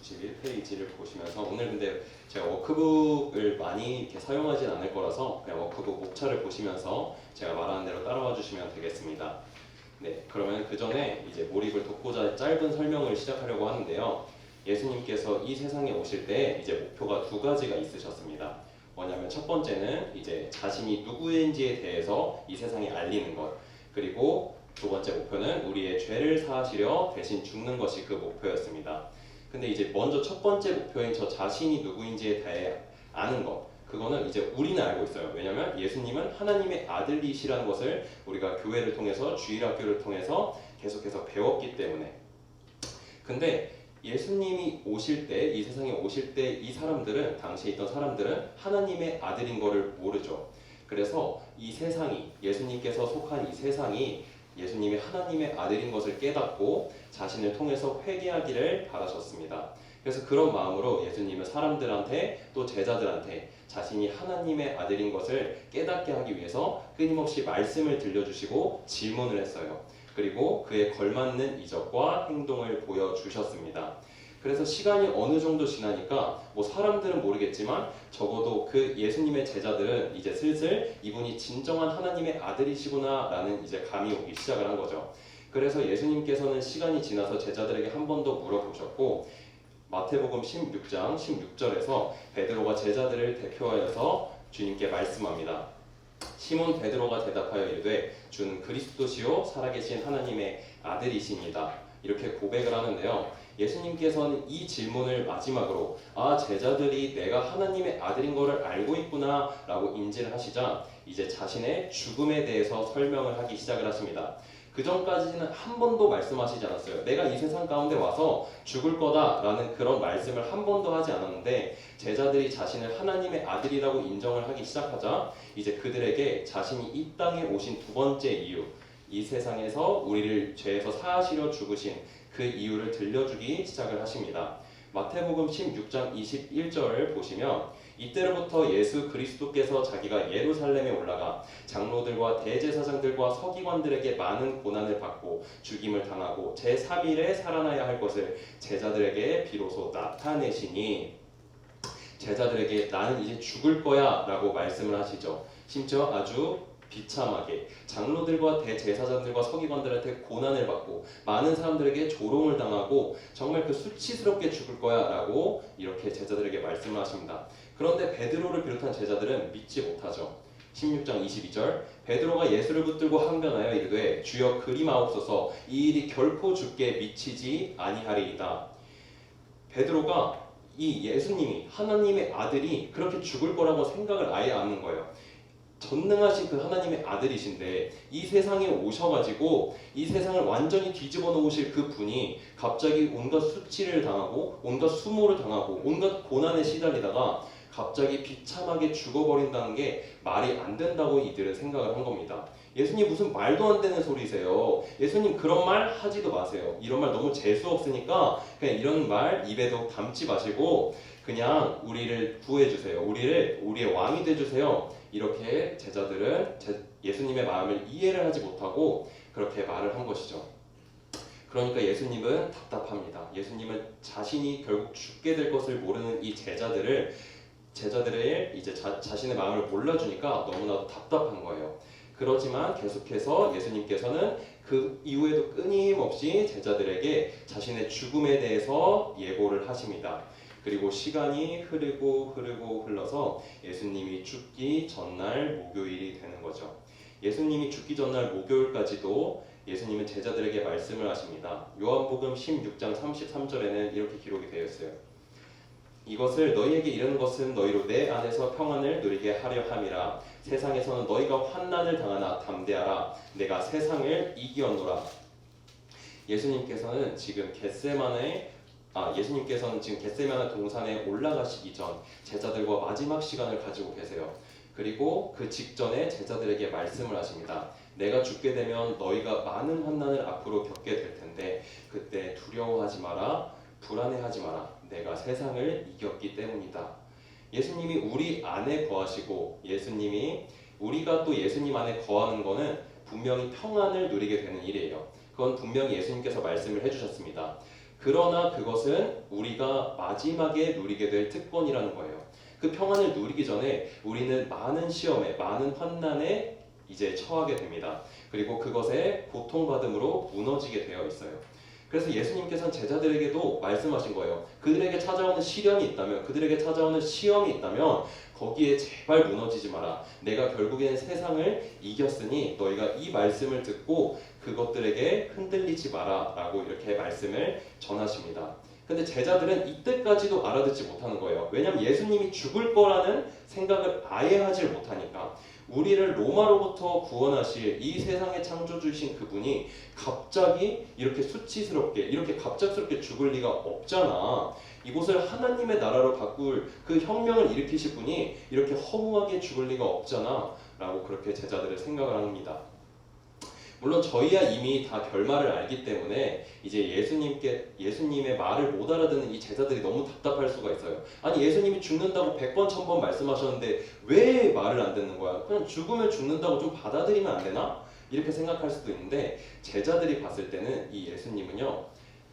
91페이지를 보시면서 오늘 근데 제가 워크북을 많이 이렇게 사용하진 않을 거라서 그냥 워크북 목차를 보시면서 제가 말하는 대로 따라와 주시면 되겠습니다. 네, 그러면 그 전에 이제 몰입을 돕고자 짧은 설명을 시작하려고 하는데요. 예수님께서 이 세상에 오실 때 이제 목표가 두 가지가 있으셨습니다. 뭐냐면 첫 번째는 이제 자신이 누구인지에 대해서 이 세상에 알리는 것, 그리고 두 번째 목표는 우리의 죄를 사하시려 대신 죽는 것이 그 목표였습니다. 근데 이제 먼저 첫 번째 목표인 저 자신이 누구인지에 대해 아는 것, 그거는 이제 우리는 알고 있어요. 왜냐하면 예수님은 하나님의 아들이시라는 것을 우리가 교회를 통해서 주일학교를 통해서 계속해서 배웠기 때문에. 근데 예수님이 오실 때, 이 세상에 오실 때 이 사람들은, 당시에 있던 사람들은 하나님의 아들인 것을 모르죠. 그래서 이 세상이, 예수님께서 속한 이 세상이 예수님이 하나님의 아들인 것을 깨닫고 자신을 통해서 회개하기를 바라셨습니다. 그래서 그런 마음으로 예수님은 사람들한테 또 제자들한테 자신이 하나님의 아들인 것을 깨닫게 하기 위해서 끊임없이 말씀을 들려주시고 질문을 했어요. 그리고 그에 걸맞는 이적과 행동을 보여주셨습니다. 그래서 시간이 어느 정도 지나니까 뭐 사람들은 모르겠지만 적어도 그 예수님의 제자들은 이제 슬슬 이분이 진정한 하나님의 아들이시구나 라는 이제 감이 오기 시작을 한 거죠. 그래서 예수님께서는 시간이 지나서 제자들에게 한 번 더 물어보셨고, 마태복음 16장 16절에서 베드로가 제자들을 대표하여서 주님께 말씀합니다. 시몬 베드로가 대답하여 이르되 주는 그리스도시요 살아계신 하나님의 아들이십니다. 이렇게 고백을 하는데요. 예수님께서는 이 질문을 마지막으로 제자들이 내가 하나님의 아들인 것을 알고 있구나 라고 인지를 하시자 이제 자신의 죽음에 대해서 설명을 하기 시작을 하십니다. 그 전까지는 한 번도 말씀하시지 않았어요. 내가 이 세상 가운데 와서 죽을 거다 라는 그런 말씀을 한 번도 하지 않았는데, 제자들이 자신을 하나님의 아들이라고 인정을 하기 시작하자 이제 그들에게 자신이 이 땅에 오신 두 번째 이유, 이 세상에서 우리를 죄에서 사하시려 죽으신 그 이유를 들려주기 시작을 하십니다. 마태복음 16장 21절을 보시면 이때로부터 예수 그리스도께서 자기가 예루살렘에 올라가 장로들과 대제사장들과 서기관들에게 많은 고난을 받고 죽임을 당하고 제3일에 살아나야 할 것을 제자들에게 비로소 나타내시니, 제자들에게 나는 이제 죽을 거야 라고 말씀을 하시죠. 심지어 아주 비참하게 장로들과 대제사장들과 서기관들한테 고난을 받고 많은 사람들에게 조롱을 당하고 정말 그 수치스럽게 죽을 거야 라고 이렇게 제자들에게 말씀을 하십니다. 그런데 베드로를 비롯한 제자들은 믿지 못하죠. 16장 22절 베드로가 예수를 붙들고 항변하여 이르되 주여 그리마옵소서, 이 일이 결코 주께 미치지 아니하리이다. 베드로가 이 예수님이 하나님의 아들이 그렇게 죽을 거라고 생각을 아예 안 하는 거예요. 전능하신 그 하나님의 아들이신데 이 세상에 오셔가지고 이 세상을 완전히 뒤집어 놓으실 그 분이 갑자기 온갖 수치를 당하고 온갖 수모를 당하고 온갖 고난에 시달리다가 갑자기 비참하게 죽어버린다는 게 말이 안 된다고 이들은 생각을 한 겁니다. 예수님 무슨 말도 안 되는 소리세요. 예수님 그런 말 하지도 마세요. 이런 말 너무 재수 없으니까 그냥 이런 말 입에도 담지 마시고 그냥 우리를 구해주세요. 우리의 왕이 돼주세요. 이렇게 제자들은 예수님의 마음을 이해를 하지 못하고 그렇게 말을 한 것이죠. 그러니까 예수님은 답답합니다. 예수님은 자신이 결국 죽게 될 것을 모르는 이 제자들을 이제 자신의 마음을 몰라주니까 너무나도 답답한 거예요. 그렇지만 계속해서 예수님께서는 그 이후에도 끊임없이 제자들에게 자신의 죽음에 대해서 예고를 하십니다. 그리고 시간이 흐르고 흘러서 예수님이 죽기 전날 목요일이 되는 거죠. 예수님이 죽기 전날 목요일까지도 예수님은 제자들에게 말씀을 하십니다. 요한복음 16장 33절에는 이렇게 기록이 되어 있어요. 이것을 너희에게 이르는 것은 너희로 내 안에서 평안을 누리게 하려 함이라. 세상에서는 너희가 환난을 당하나 담대하라. 내가 세상을 이기었노라. 예수님께서는 지금 겟세마네 동산에 올라가시기 전 제자들과 마지막 시간을 가지고 계세요. 그리고 그 직전에 제자들에게 말씀을 하십니다. 내가 죽게 되면 너희가 많은 환난을 앞으로 겪게 될 텐데 그때 두려워하지 마라, 불안해하지 마라. 내가 세상을 이겼기 때문이다. 예수님이 우리 안에 거하시고 우리가 또 예수님 안에 거하는 것은 분명히 평안을 누리게 되는 일이에요. 그건 분명히 예수님께서 말씀을 해주셨습니다. 그러나 그것은 우리가 마지막에 누리게 될 특권이라는 거예요. 그 평안을 누리기 전에 우리는 많은 시험에, 많은 환난에 이제 처하게 됩니다. 그리고 그것에 고통받음으로 무너지게 되어 있어요. 그래서 예수님께서는 제자들에게도 말씀하신 거예요. 그들에게 찾아오는 시련이 있다면, 그들에게 찾아오는 시험이 있다면 거기에 제발 무너지지 마라. 내가 결국에는 세상을 이겼으니 너희가 이 말씀을 듣고 그것들에게 흔들리지 마라 라고 이렇게 말씀을 전하십니다. 근데 제자들은 이때까지도 알아듣지 못하는 거예요. 왜냐하면 예수님이 죽을 거라는 생각을 아예 하질 못하니까. 우리를 로마로부터 구원하실 이 세상의 창조주이신 그분이 갑자기 이렇게 수치스럽게, 이렇게 갑작스럽게 죽을 리가 없잖아. 이곳을 하나님의 나라로 바꿀 그 혁명을 일으키실 분이 이렇게 허무하게 죽을 리가 없잖아 라고 그렇게 제자들을 생각을 합니다. 물론 저희야 이미 다 결말을 알기 때문에 이제 예수님의 말을 못 알아듣는 이 제자들이 너무 답답할 수가 있어요. 아니 예수님이 죽는다고 100번 1000번 말씀하셨는데 왜 말을 안 듣는 거야? 그냥 죽으면 죽는다고 좀 받아들이면 안 되나? 이렇게 생각할 수도 있는데 제자들이 봤을 때는 이 예수님은요,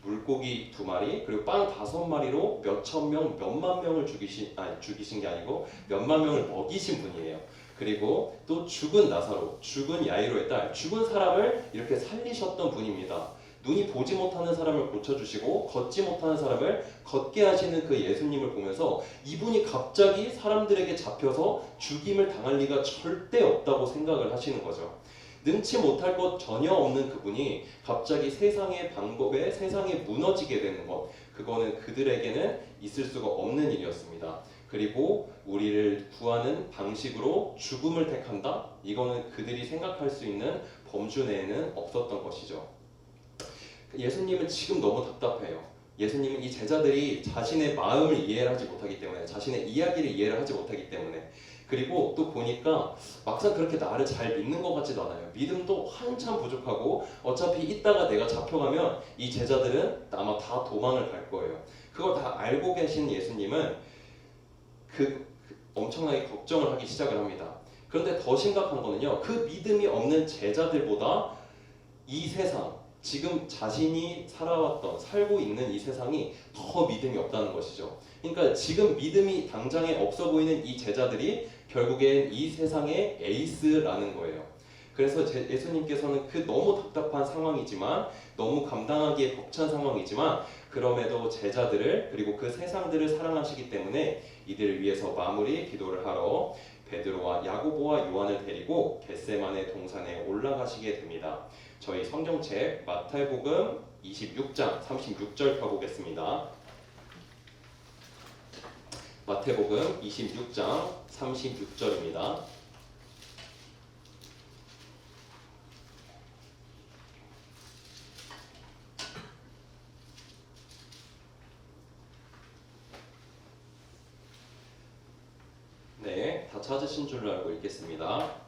물고기 2마리 그리고 빵 5마리로 몇천 명, 몇만 명을 죽이신 게 아니고 몇만 명을 먹이신 분이에요. 그리고 또 죽은 나사로, 죽은 야이로의 딸, 죽은 사람을 이렇게 살리셨던 분입니다. 눈이 보지 못하는 사람을 고쳐주시고 걷지 못하는 사람을 걷게 하시는 그 예수님을 보면서 이분이 갑자기 사람들에게 잡혀서 죽임을 당할 리가 절대 없다고 생각을 하시는 거죠. 능치 못할 것 전혀 없는 그분이 갑자기 세상의 방법에 세상에 무너지게 되는 것, 그거는 그들에게는 있을 수가 없는 일이었습니다. 그리고 우리를 구하는 방식으로 죽음을 택한다? 이거는 그들이 생각할 수 있는 범주 내에는 없었던 것이죠. 예수님은 지금 너무 답답해요. 예수님은 이 제자들이 자신의 마음을 이해를 하지 못하기 때문에, 자신의 이야기를 이해를 하지 못하기 때문에, 그리고 또 보니까 막상 그렇게 나를 잘 믿는 것 같지도 않아요. 믿음도 한참 부족하고 어차피 이따가 내가 잡혀가면 이 제자들은 아마 다 도망을 갈 거예요. 그걸 다 알고 계신 예수님은 엄청나게 걱정을 하기 시작을 합니다. 그런데 더 심각한 거는요, 그 믿음이 없는 제자들보다 이 세상, 지금 자신이 살고 있는 이 세상이 더 믿음이 없다는 것이죠. 그러니까 지금 믿음이 당장에 없어 보이는 이 제자들이 결국엔 이 세상의 에이스라는 거예요. 그래서 예수님께서는 그 너무 답답한 상황이지만, 너무 감당하기에 벅찬 상황이지만, 그럼에도 제자들을, 그리고 그 세상들을 사랑하시기 때문에 이들을 위해서 마무리 기도를 하러 베드로와 야고보와 요한을 데리고 겟세마네 동산에 올라가시게 됩니다. 저희 성경책 마태복음 26장 36절 펴보겠습니다. 마태복음 26장 36절입니다. 네, 다 찾으신 줄로 알고 읽겠습니다.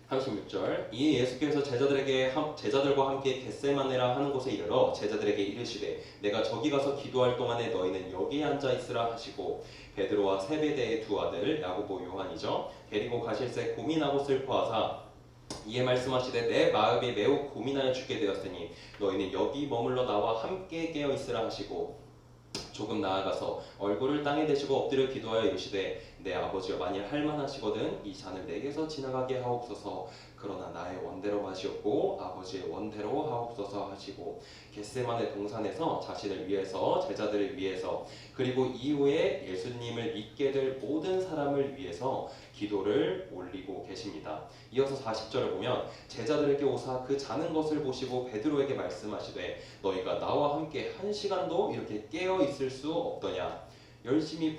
36절. 이에 예수께서 제자들과 함께 겟세마네라 하는 곳에 이르러 제자들에게 이르시되 내가 저기 가서 기도할 동안에 너희는 여기에 앉아 있으라 하시고 베드로와 세베대의 두 아들 야고보 요한이죠, 데리고 가실새 고민하고 슬퍼하사 이에 말씀하시되 내 마음이 매우 고민하여 죽게 되었으니 너희는 여기 머물러 나와 함께 깨어 있으라 하시고 조금 나아가서 얼굴을 땅에 대시고 엎드려 기도하여 이르시되 내 아버지여 만일 할만하시거든 이 잔을 내게서 지나가게 하옵소서. 그러나 나의 원대로 하시옵고 아버지의 원대로 하옵소서 하시고 겟세마네 동산에서 자신을 위해서, 제자들을 위해서, 그리고 이후에 예수님을 믿게 될 모든 사람을 위해서 기도를 올리고 계십니다. 이어서 40절을 보면 제자들에게 오사 그 자는 것을 보시고 베드로에게 말씀하시되 너희가 나와 함께 한 시간도 이렇게 깨어 있을 수 없더냐. 열심히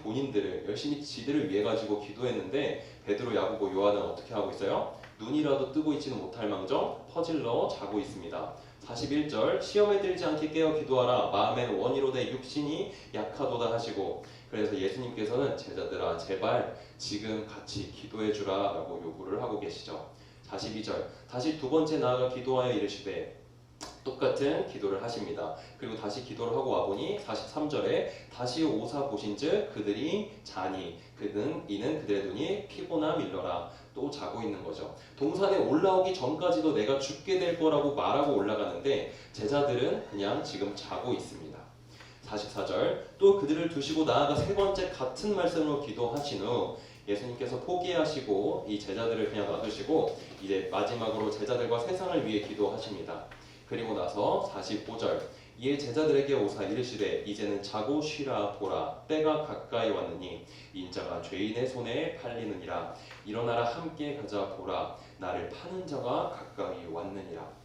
지들을 위해 가지고 기도했는데 베드로, 야고보, 요한은 어떻게 하고 있어요? 눈이라도 뜨고 있지는 못할 망정 퍼질러 자고 있습니다. 41절 시험에 들지 않게 깨어 기도하라 마음에는 원이로되 육신이 약하도다 하시고, 그래서 예수님께서는 제자들아 제발 지금 같이 기도해 주라 라고 요구를 하고 계시죠. 42절 다시 두 번째 나아가 기도하여 이르시되 똑같은 기도를 하십니다. 그리고 다시 기도를 하고 와보니 43절에 다시 오사 보신즉 그들이 자니 이는 그들의 눈이 피곤함 일러라. 또 자고 있는 거죠. 동산에 올라오기 전까지도 내가 죽게 될 거라고 말하고 올라가는데 제자들은 그냥 지금 자고 있습니다. 44절 또 그들을 두시고 나아가 세 번째 같은 말씀으로 기도하신 후 예수님께서 포기하시고 이 제자들을 그냥 놔두시고 이제 마지막으로 제자들과 세상을 위해 기도하십니다. 그리고 나서 45절 이에 제자들에게 오사 이르시되 이제는 자고 쉬라 보라 때가 가까이 왔느니 인자가 죄인의 손에 팔리느니라 일어나라 함께 가자 보라 나를 파는 자가 가까이 왔느니라.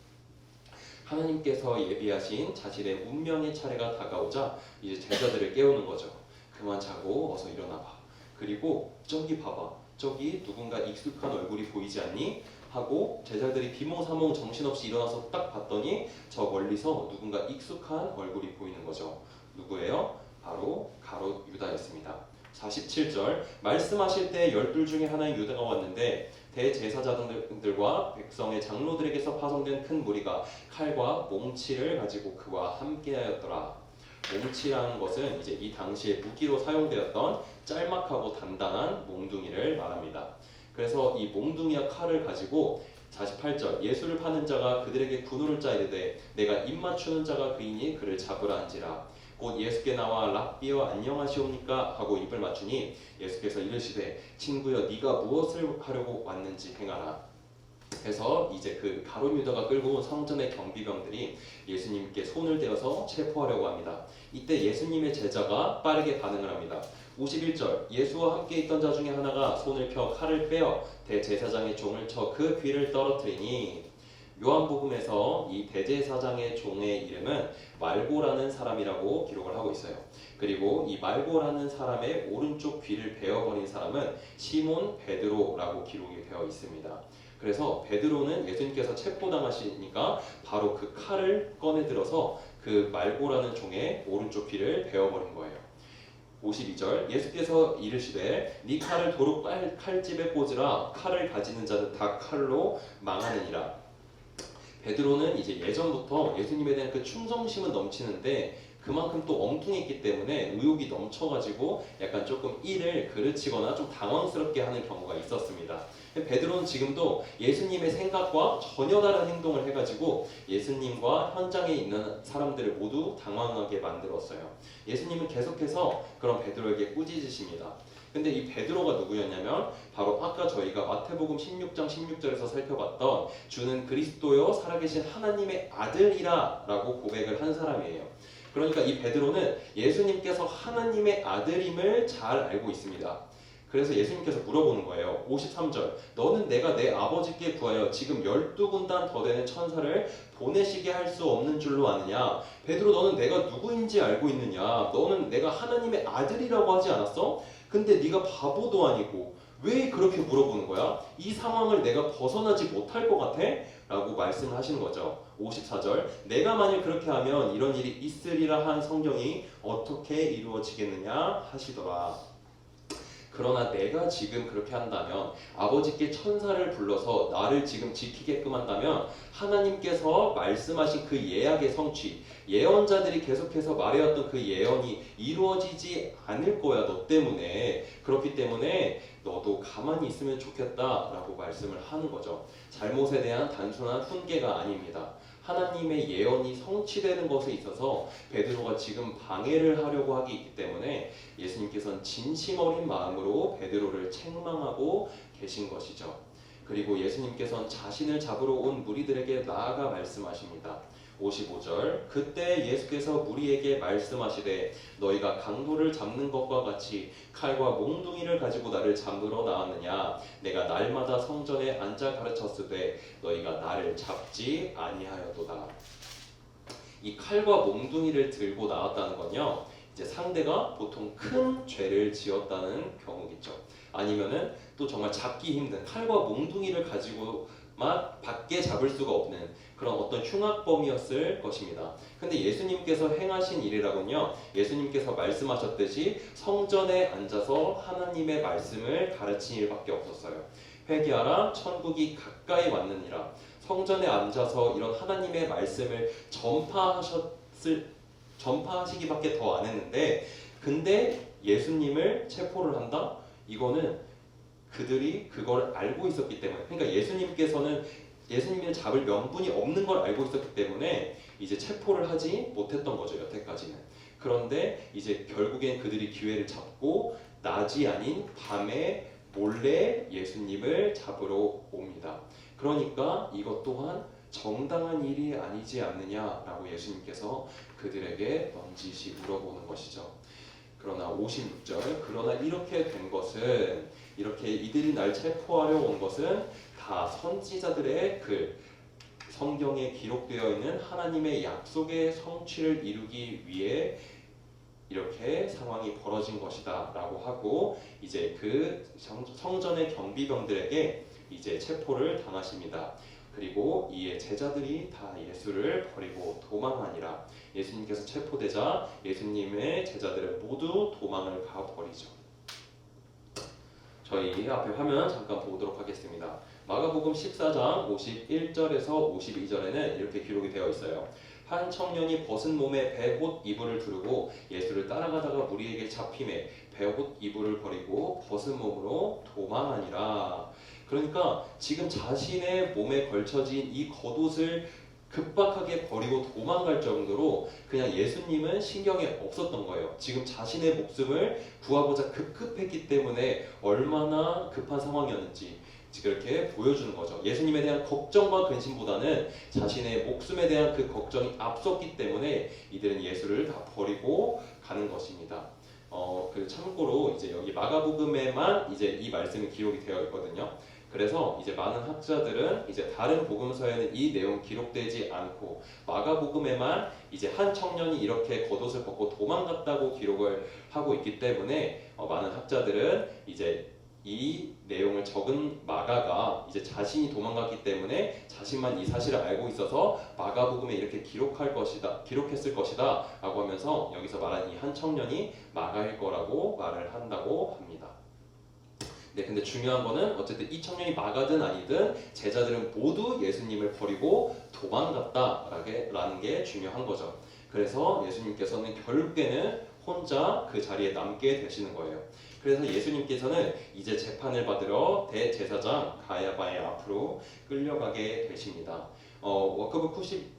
하나님께서 예비하신 자신의 운명의 차례가 다가오자 이제 제자들을 깨우는 거죠. 그만 자고 어서 일어나봐. 그리고 저기 봐봐. 저기 누군가 익숙한 얼굴이 보이지 않니? 하고 제자들이 비몽사몽 정신없이 일어나서 딱 봤더니 저 멀리서 누군가 익숙한 얼굴이 보이는 거죠. 누구예요? 바로 가롯 유다였습니다. 47절 말씀하실 때 12 중에 하나인 유다가 왔는데 대제사장들과 백성의 장로들에게서 파송된 큰 무리가 칼과 몽치를 가지고 그와 함께하였더라. 몽치라는 것은 이제 이 당시에 무기로 사용되었던 짤막하고 단단한 몽둥이를 말합니다. 그래서 이 몽둥이와 칼을 가지고 48절 예수를 파는 자가 그들에게 군우를 짜이르되 내가 입 맞추는 자가 그이니 그를 잡으라 한지라. 곧 예수께 나와 랍비여 안녕하시옵니까 하고 입을 맞추니 예수께서 이르시되 친구여 네가 무엇을 하려고 왔는지 행하라. 그래서 이제 그 가룟 유다가 끌고 온 성전의 경비병들이 예수님께 손을 대어서 체포하려고 합니다. 이때 예수님의 제자가 빠르게 반응을 합니다. 51절 예수와 함께 있던 자 중에 하나가 손을 펴 칼을 빼어 대제사장의 종을 쳐 그 귀를 떨어뜨리니 요한복음에서 이 대제사장의 종의 이름은 말고라는 사람이라고 기록을 하고 있어요. 그리고 이 말고라는 사람의 오른쪽 귀를 베어버린 사람은 시몬 베드로라고 기록이 되어 있습니다. 그래서 베드로는 예수님께서 체포당하시니까 바로 그 칼을 꺼내 들어서 그 말고라는 종의 오른쪽 귀를 베어버린 거예요. 52절 예수께서 이르시되 네 칼을 도로 칼집에 꽂으라 칼을 가지는 자는 다 칼로 망하느니라. 베드로는 이제 예전부터 예수님에 대한 그 충성심은 넘치는데 그만큼 또 엉뚱했기 때문에 의욕이 넘쳐가지고 약간 조금 일을 그르치거나 좀 당황스럽게 하는 경우가 있었습니다. 베드로는 지금도 예수님의 생각과 전혀 다른 행동을 해가지고 예수님과 현장에 있는 사람들을 모두 당황하게 만들었어요. 예수님은 계속해서 그런 베드로에게 꾸짖으십니다. 근데 이 베드로가 누구였냐면 바로 아까 저희가 마태복음 16장 16절에서 살펴봤던 주는 그리스도요 살아계신 하나님의 아들이라 라고 고백을 한 사람이에요. 그러니까 이 베드로는 예수님께서 하나님의 아들임을 잘 알고 있습니다. 그래서 예수님께서 물어보는 거예요. 53절 너는 내가 내 아버지께 구하여 지금 12군단 더 되는 천사를 보내시게 할 수 없는 줄로 아느냐. 베드로 너는 내가 누구인지 알고 있느냐. 너는 내가 하나님의 아들이라고 하지 않았어? 근데 네가 바보도 아니고 왜 그렇게 물어보는 거야? 이 상황을 내가 벗어나지 못할 것 같아? 라고 말씀을 하시는 거죠. 54절 내가 만일 그렇게 하면 이런 일이 있으리라 한 성경이 어떻게 이루어지겠느냐 하시더라. 그러나 내가 지금 그렇게 한다면 아버지께 천사를 불러서 나를 지금 지키게끔 한다면 하나님께서 말씀하신 그 예약의 성취 예언자들이 계속해서 말해왔던 그 예언이 이루어지지 않을 거야 너 때문에. 그렇기 때문에 너도 가만히 있으면 좋겠다라고 말씀을 하는 거죠. 잘못에 대한 단순한 훈계가 아닙니다. 하나님의 예언이 성취되는 것에 있어서 베드로가 지금 방해를 하려고 하기 있기 때문에 예수님께서는 진심 어린 마음으로 베드로를 책망하고 계신 것이죠. 그리고 예수님께서는 자신을 잡으러 온 무리들에게 나아가 말씀하십니다. 55절 그때 예수께서 무리에게 말씀하시되 너희가 강도를 잡는 것과 같이 칼과 몽둥이를 가지고 나를 잡으러 나왔느냐. 내가 날마다 성전에 앉아 가르쳤으되 너희가 나를 잡지 아니하였도다. 이 칼과 몽둥이를 들고 나왔다는 건요 이제 상대가 보통 큰 죄를 지었다는 경우겠죠. 아니면은 또 정말 잡기 힘든 칼과 몽둥이를 가지고만 밖에 잡을 수가 없는 그런 어떤 흉악범이었을 것입니다. 근데 예수님께서 행하신 일이라군요. 예수님께서 말씀하셨듯이 성전에 앉아서 하나님의 말씀을 가르친 일밖에 없었어요. 회개하라 천국이 가까이 왔느니라. 성전에 앉아서 이런 하나님의 말씀을 전파하시기밖에 더 안 했는데 근데 예수님을 체포를 한다? 이거는 그들이 그걸 알고 있었기 때문에 그러니까 예수님을 잡을 명분이 없는 걸 알고 있었기 때문에 이제 체포를 하지 못했던 거죠. 여태까지는. 그런데 이제 결국엔 그들이 기회를 잡고 낮이 아닌 밤에 몰래 예수님을 잡으러 옵니다. 그러니까 이것 또한 정당한 일이 아니지 않느냐라고 예수님께서 그들에게 넌지시 물어보는 것이죠. 그러나 56절, 그러나 이렇게 된 것은, 이렇게 이들이 날 체포하려 온 것은 다 선지자들의 글, 성경에 기록되어 있는 하나님의 약속의 성취를 이루기 위해 이렇게 상황이 벌어진 것이다 라고 하고, 이제 그 성전의 경비병들에게 이제 체포를 당하십니다. 그리고 이에 제자들이 다 예수를 버리고 도망하니라. 예수님께서 체포되자 예수님의 제자들은 모두 도망을 가버리죠. 저희 앞에 화면 잠깐 보도록 하겠습니다. 마가복음 14장 51절에서 52절에는 이렇게 기록이 되어 있어요. 한 청년이 벗은 몸에 베옷 이불을 두르고 예수를 따라가다가 무리에게 잡힘에 베옷 이불을 버리고 벗은 몸으로 도망하니라. 그러니까 지금 자신의 몸에 걸쳐진 이 겉옷을 급박하게 버리고 도망갈 정도로 그냥 예수님은 신경이 없었던 거예요. 지금 자신의 목숨을 구하고자 급급했기 때문에 얼마나 급한 상황이었는지 그렇게 보여주는 거죠. 예수님에 대한 걱정과 근심보다는 자신의 목숨에 대한 그 걱정이 앞섰기 때문에 이들은 예수를 다 버리고 가는 것입니다. 참고로 이제 여기 마가복음에만 이제 이 말씀이 기록이 되어 있거든요. 그래서 이제 많은 학자들은 이제 다른 복음서에는 이 내용 기록되지 않고 마가복음에만 이제 한 청년이 이렇게 겉옷을 벗고 도망갔다고 기록을 하고 있기 때문에 많은 학자들은 이제 이 내용을 적은 마가가 이제 자신이 도망갔기 때문에 자신만 이 사실을 알고 있어서 마가복음에 이렇게 기록했을 것이다 라고 하면서 여기서 말한 이 한 청년이 마가일 거라고 말을 한다고 합니다. 네, 근데 중요한 거는 어쨌든 이 청년이 마가든 아니든 제자들은 모두 예수님을 버리고 도망갔다라는 게 중요한 거죠. 그래서 예수님께서는 결국에는 혼자 그 자리에 남게 되시는 거예요. 그래서 예수님께서는 이제 재판을 받으러 대제사장 가야바의 앞으로 끌려가게 되십니다. 워크북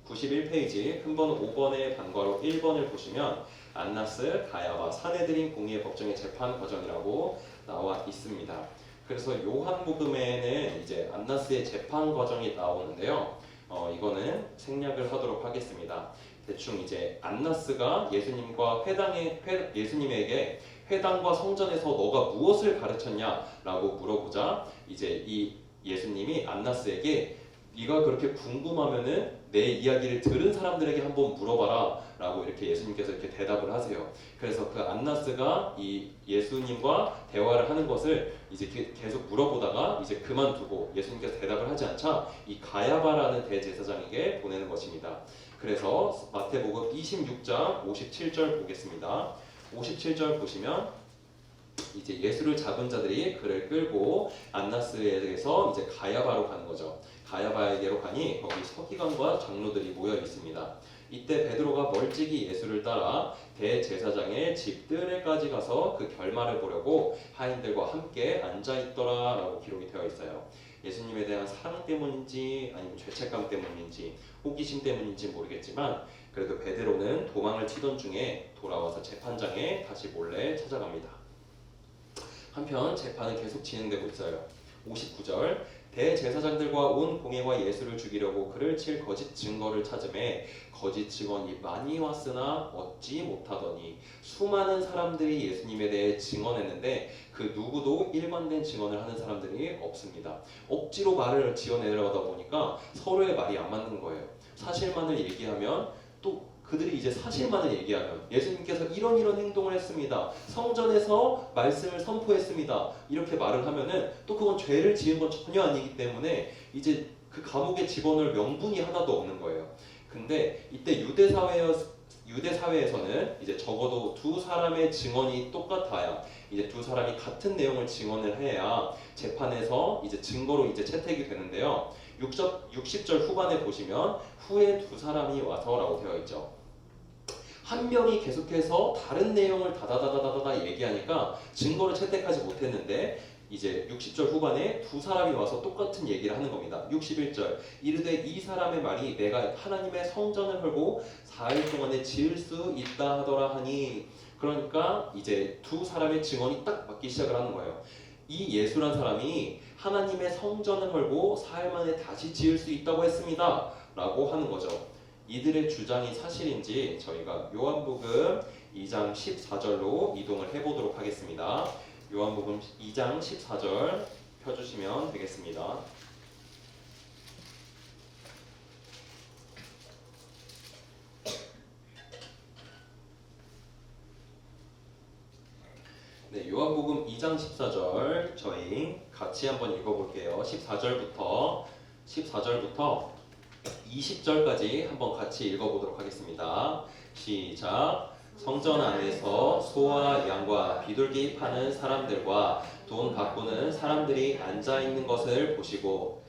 91페이지 큰 번 5번의 반괄호 1번을 보시면 안나스, 가야바, 사내들인 공의의 법정의 재판 과정이라고 나와 있습니다. 그래서 요한복음에는 이제 안나스의 재판 과정이 나오는데요. 이거는 생략을 하도록 하겠습니다. 대충 이제 안나스가 예수님에게 회당과 성전에서 너가 무엇을 가르쳤냐라고 물어보자 이제 이 예수님이 안나스에게 네가 그렇게 궁금하면은 내 이야기를 들은 사람들에게 한번 물어봐라 라고 이렇게 예수님께서 이렇게 대답을 하세요. 그래서 그 안나스가 이 예수님과 대화를 하는 것을 이제 계속 물어보다가 이제 그만두고 예수님께서 대답을 하지 않자 이 가야바라는 대제사장에게 보내는 것입니다. 그래서 마태복음 26장 57절 보겠습니다. 57절 보시면 이제 예수를 잡은 자들이 그를 끌고 안나스에서 이제 가야바로 가는 거죠. 가야바에게로 가니 거기 서기관과 장로들이 모여 있습니다. 이때 베드로가 멀찍이 예수를 따라 대제사장의 집 뜰에까지 가서 그 결말을 보려고 하인들과 함께 앉아 있더라라고 기록이 되어 있어요. 예수님에 대한 사랑 때문인지 아니면 죄책감 때문인지 호기심 때문인지 모르겠지만 그래도 베드로는 도망을 치던 중에 돌아와서 재판장에 다시 몰래 찾아갑니다. 한편 재판은 계속 진행되고 있어요. 59절 대제사장들과 온 공회가 예수를 죽이려고 그를 칠 거짓 증거를 찾음에 거짓 증언이 많이 왔으나 얻지 못하더니 수많은 사람들이 예수님에 대해 증언했는데 그 누구도 일관된 증언을 하는 사람들이 없습니다. 억지로 말을 지어내려다 보니까 서로의 말이 안 맞는 거예요. 사실만을 얘기하면 또 그들이 이제 사실만을 얘기하면 예수님께서 이런 행동을 했습니다. 성전에서 말씀을 선포했습니다. 이렇게 말을 하면은 또 그건 죄를 지은 건 전혀 아니기 때문에 이제 그 감옥에 집어넣을 명분이 하나도 없는 거예요. 근데 이때 유대 사회에서는 이제 적어도 두 사람의 증언이 똑같아야 이제 두 사람이 같은 내용을 증언을 해야 재판에서 이제 증거로 이제 채택이 되는데요. 60절 후반에 보시면 후에 두 사람이 와서라고 되어 있죠. 한 명이 계속해서 다른 내용을 다다다다다다 얘기하니까 증거를 채택하지 못했는데 이제 60절 후반에 두 사람이 와서 똑같은 얘기를 하는 겁니다. 61절 이르되 이 사람의 말이 내가 하나님의 성전을 헐고 4일 동안에 지을 수 있다 하더라 하니, 그러니까 이제 두 사람의 증언이 딱 맞기 시작을 하는 거예요. 이 예수란 사람이 하나님의 성전을 헐고 4일 만에 다시 지을 수 있다고 했습니다 라고 하는 거죠. 이들의 주장이 사실인지 저희가 요한복음 2장 14절로 이동을 해보도록 하겠습니다. 요한복음 2장 14절 펴주시면 되겠습니다. 네, 요한복음 2장 14절 저희 같이 한번 읽어볼게요. 14절부터 20절까지 한번 같이 읽어보도록 하겠습니다. 시작. 성전 안에서 소와 양과 비둘기 파는 사람들과 돈 바꾸는 사람들이 앉아 있는 것을 보시고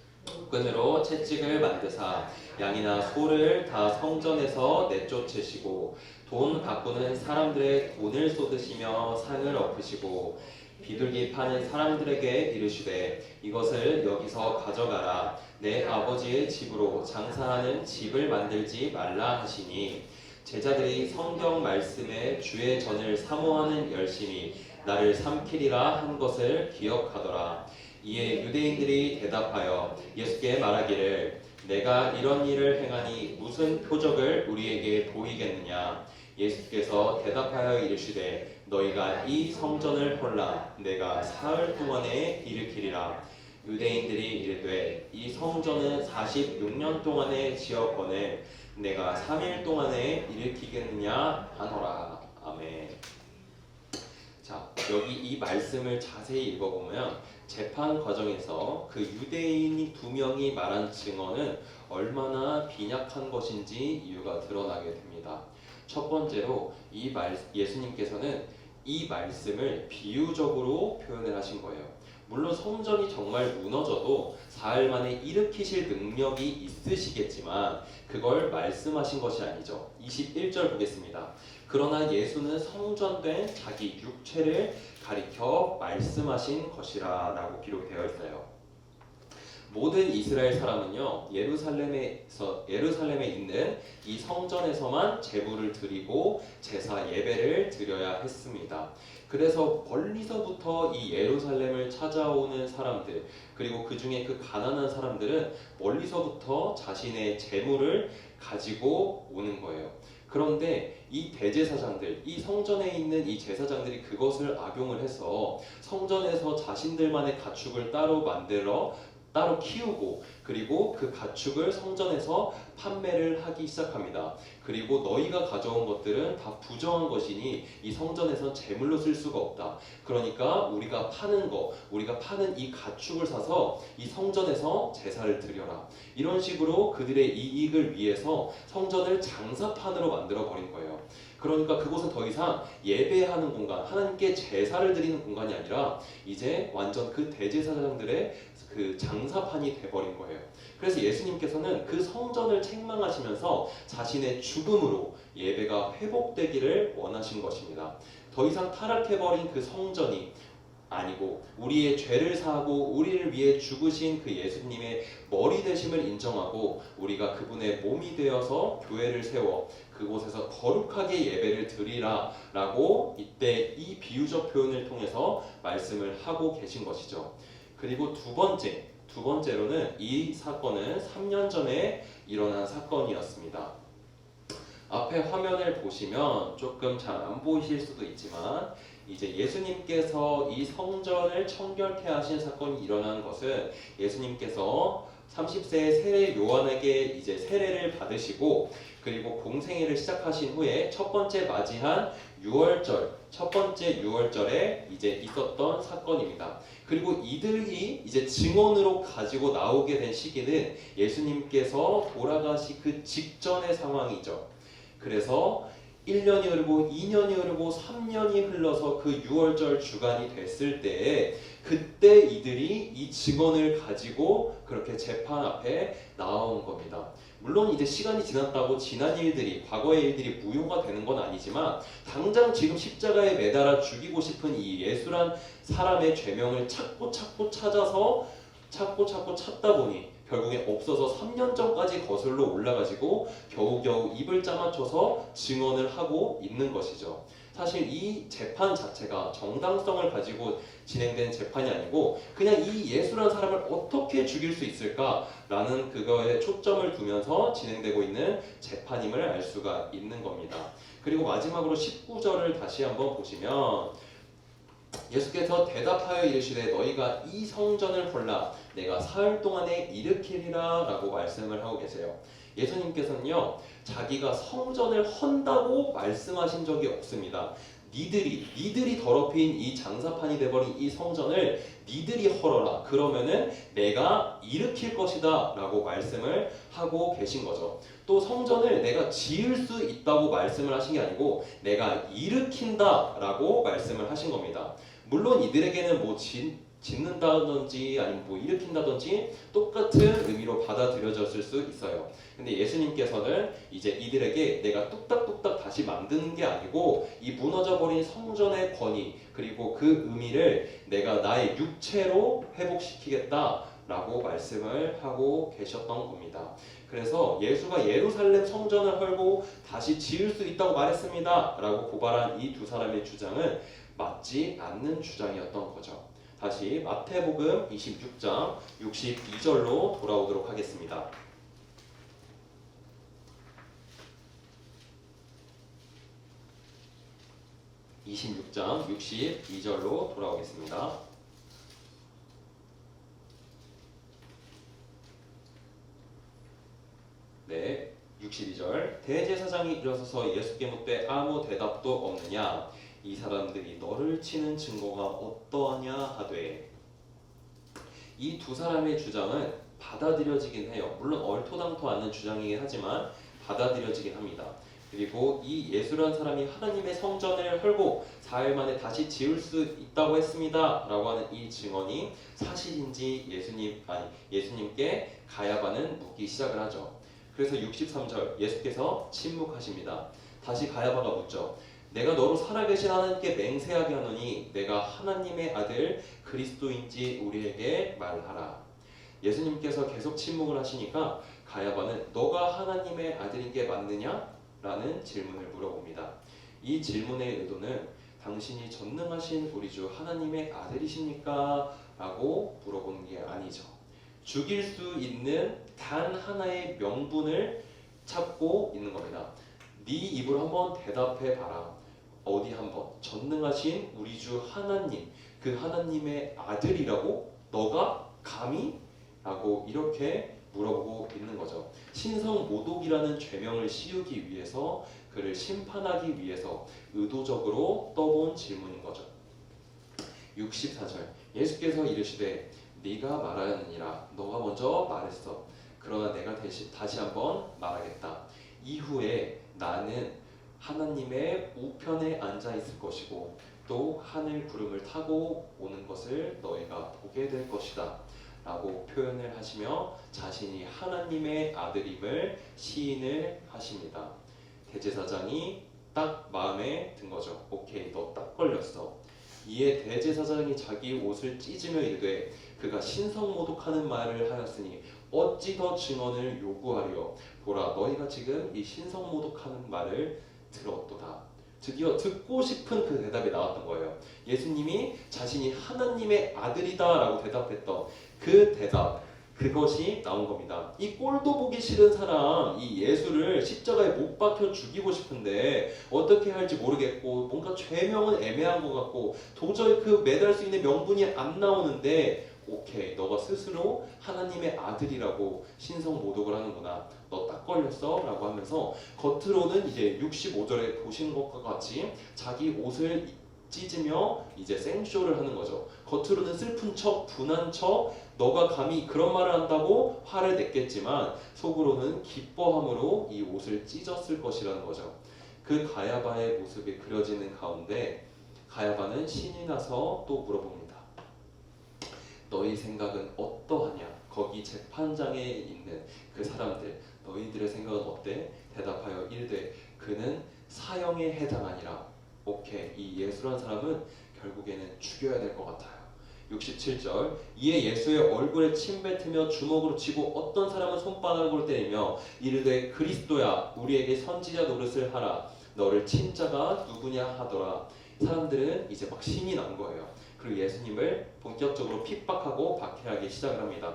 끈으로 채찍을 만드사 양이나 소를 다 성전에서 내쫓으시고 돈 바꾸는 사람들의 돈을 쏟으시며 상을 엎으시고 비둘기 파는 사람들에게 이르시되 이것을 여기서 가져가라. 내 아버지의 집으로 장사하는 집을 만들지 말라 하시니, 제자들이 성경 말씀에 주의 전을 사모하는 열심히 나를 삼키리라 한 것을 기억하더라. 이에 유대인들이 대답하여 예수께 말하기를 내가 이런 일을 행하니 무슨 표적을 우리에게 보이겠느냐. 예수께서 대답하여 이르시되 너희가 이 성전을 헐라 내가 사흘 동안에 일으키리라. 유대인들이 이르되 이 성전은 46년 동안에 지었거늘 내가 3일 동안에 일으키겠느냐 하노라. 아멘. 자, 여기 이 말씀을 자세히 읽어보면 재판 과정에서 그 유대인이 두 명이 말한 증언은 얼마나 빈약한 것인지 이유가 드러나게 됩니다. 첫 번째로 예수님께서는 이 말씀을 비유적으로 표현을 하신 거예요. 물론 성전이 정말 무너져도 4일 만에 일으키실 능력이 있으시겠지만 그걸 말씀하신 것이 아니죠. 21절 보겠습니다. 그러나 예수는 성전된 자기 육체를 가리켜 말씀하신 것이라 라고 기록되어 있어요. 모든 이스라엘 사람은요, 예루살렘에 있는 이 성전에서만 제물을 드리고 제사 예배를 드려야 했습니다. 그래서 멀리서부터 이 예루살렘을 찾아오는 사람들, 그리고 그 중에 그 가난한 사람들은 멀리서부터 자신의 제물을 가지고 오는 거예요. 그런데 이 대제사장들, 이 성전에 있는 이 제사장들이 그것을 악용을 해서 성전에서 자신들만의 가축을 따로 만들어 따로 키우고, 그리고 그 가축을 성전에서 판매를 하기 시작합니다. 그리고 너희가 가져온 것들은 다 부정한 것이니 이 성전에선 제물로 쓸 수가 없다. 그러니까 우리가 파는 이 가축을 사서 이 성전에서 제사를 드려라. 이런 식으로 그들의 이익을 위해서 성전을 장사판으로 만들어 버린 거예요. 그러니까 그곳은 더 이상 예배하는 공간, 하나님께 제사를 드리는 공간이 아니라 이제 완전 그 대제사장들의 그 장사판이 돼버린 거예요. 그래서 예수님께서는 그 성전을 책망하시면서 자신의 죽음으로 예배가 회복되기를 원하신 것입니다. 더 이상 타락해버린 그 성전이 아니고 우리의 죄를 사하고 우리를 위해 죽으신 그 예수님의 머리 되심을 인정하고 우리가 그분의 몸이 되어서 교회를 세워 그곳에서 거룩하게 예배를 드리라 라고 이때 이 비유적 표현을 통해서 말씀을 하고 계신 것이죠. 그리고 두 번째로는 이 사건은 3년 전에 일어난 사건이었습니다. 앞에 화면을 보시면 조금 잘 안 보이실 수도 있지만 이제 예수님께서 이 성전을 청결케 하신 사건이 일어난 것은 예수님께서 30세의 세례 요한에게 이제 세례를 받으시고 그리고 공생애를 시작하신 후에 첫 번째 유월절에 이제 있었던 사건입니다. 그리고 이들이 이제 증언으로 가지고 나오게 된 시기는 예수님께서 돌아가시 그 직전의 상황이죠. 그래서 1년이 흐르고 2년이 흐르고 3년이 흘러서 그 6월절 주간이 됐을 때에 그때 이들이 이 증언을 가지고 그렇게 재판 앞에 나온 겁니다. 물론 이제 시간이 지났다고 지난 일들이, 과거의 일들이 무효가 되는 건 아니지만 당장 지금 십자가에 매달아 죽이고 싶은 이 예수란 사람의 죄명을 찾고 찾다 보니 결국에 없어서 3년 전까지 거슬러 올라가지고 겨우겨우 입을 짜맞춰서 증언을 하고 있는 것이죠. 사실 이 재판 자체가 정당성을 가지고 진행된 재판이 아니고 그냥 이 예수라는 사람을 어떻게 죽일 수 있을까라는 그거에 초점을 두면서 진행되고 있는 재판임을 알 수가 있는 겁니다. 그리고 마지막으로 19절을 다시 한번 보시면 예수께서 대답하여 이르시되 너희가 이 성전을 헐라 내가 사흘 동안에 일으키리라 라고 말씀을 하고 계세요. 예수님께서는요 자기가 성전을 헌다고 말씀하신 적이 없습니다. 니들이 더럽힌 이 장사판이 돼버린 이 성전을 니들이 헐어라 그러면은 내가 일으킬 것이다 라고 말씀을 하고 계신 거죠. 또 성전을 내가 지을 수 있다고 말씀을 하신 게 아니고 내가 일으킨다 라고 말씀을 하신 겁니다. 물론 이들에게는 뭐 짓는다든지 아니면 뭐 일으킨다든지 똑같은 의미로 받아들여졌을 수 있어요. 근데 예수님께서는 이제 이들에게 내가 뚝딱뚝딱 다시 만드는 게 아니고 이 무너져버린 성전의 권위 그리고 그 의미를 내가 나의 육체로 회복시키겠다 라고 말씀을 하고 계셨던 겁니다. 그래서 예수가 예루살렘 성전을 헐고 다시 지을 수 있다고 말했습니다 라고 고발한 이 두 사람의 주장은 맞지 않는 주장이었던 거죠. 다시 마태복음 26장 62절로 돌아오도록 하겠습니다. 26장 62절로 돌아오겠습니다. 네, 62절 대제사장이 일어서서 예수께 묻되 아무 대답도 없느냐 이 사람들이 너를 치는 증거가 어떠하냐 하되 이 두 사람의 주장은 받아들여지긴 해요. 물론 얼토당토 않는 주장이긴 하지만 받아들여지긴 합니다. 그리고 이 예수라는 사람이 하나님의 성전을 헐고 4일 만에 다시 지을 수 있다고 했습니다 라고 하는 이 증언이 사실인지 예수님께 가야바는 묻기 시작을 하죠. 그래서 63절 예수께서 침묵하십니다. 다시 가야바가 묻죠. 내가 너로 살아계신 하나님께 맹세하게 하노니 내가 하나님의 아들 그리스도인지 우리에게 말하라. 예수님께서 계속 침묵을 하시니까 가야바는 너가 하나님의 아들인 게 맞느냐? 라는 질문을 물어봅니다. 이 질문의 의도는 당신이 전능하신 우리 주 하나님의 아들이십니까? 라고 물어보는 게 아니죠. 죽일 수 있는 단 하나의 명분을 찾고 있는 겁니다. 네 입으로 한번 대답해 봐라. 어디 한번 전능하신 우리 주 하나님 그 하나님의 아들이라고 너가 감히? 라고 이렇게 물어보고 있는 거죠. 신성모독이라는 죄명을 씌우기 위해서 그를 심판하기 위해서 의도적으로 떠본 질문인 거죠. 64절 예수께서 이르시되 네가 말하였느니라 너가 먼저 말했어. 그러나 내가 다시 한번 말하겠다. 이후에 나는 하나님의 우편에 앉아 있을 것이고 또 하늘 구름을 타고 오는 것을 너희가 보게 될 것이다 라고 표현을 하시며 자신이 하나님의 아들임을 시인을 하십니다. 대제사장이 딱 마음에 든 거죠. 오케이, 너 딱 걸렸어. 이에 대제사장이 자기 옷을 찢으며 이르되 그가 신성모독하는 말을 하였으니 어찌 더 증언을 요구하리요. 보라, 너희가 지금 이 신성모독하는 말을 들었도다. 드디어 듣고 싶은 그 대답이 나왔던 거예요. 예수님이 자신이 하나님의 아들이다라고 대답했던 그 대답, 그것이 나온 겁니다. 이 꼴도 보기 싫은 사람, 이 예수를 십자가에 못 박혀 죽이고 싶은데 어떻게 할지 모르겠고 뭔가 죄명은 애매한 것 같고 도저히 그 매달 수 있는 명분이 안 나오는데 오케이, 너가 스스로 하나님의 아들이라고 신성모독을 하는구나. 너 딱 걸렸어? 라고 하면서 겉으로는 이제 65절에 보신 것과 같이 자기 옷을 찢으며 이제 생쇼를 하는 거죠. 겉으로는 슬픈 척, 분한 척, 너가 감히 그런 말을 한다고 화를 냈겠지만 속으로는 기뻐함으로 이 옷을 찢었을 것이라는 거죠. 그 가야바의 모습이 그려지는 가운데 가야바는 신이 나서 또 물어봅니다. 너희 생각은 어떠하냐? 거기 재판장에 있는 그 사람들, 너희들의 생각은 어때? 대답하여 이르되 그는 사형에 해당하니라. 오케이, 이 예수란 사람은 결국에는 죽여야 될 것 같아요. 67절 이에 예수의 얼굴에 침 뱉으며 주먹으로 치고 어떤 사람은 손바닥으로 때리며 이르되 그리스도야 우리에게 선지자 노릇을 하라. 너를 친 자가 누구냐 하더라. 사람들은 이제 막 신이 난 거예요. 그리고 예수님을 본격적으로 핍박하고 박해하기 시작을 합니다.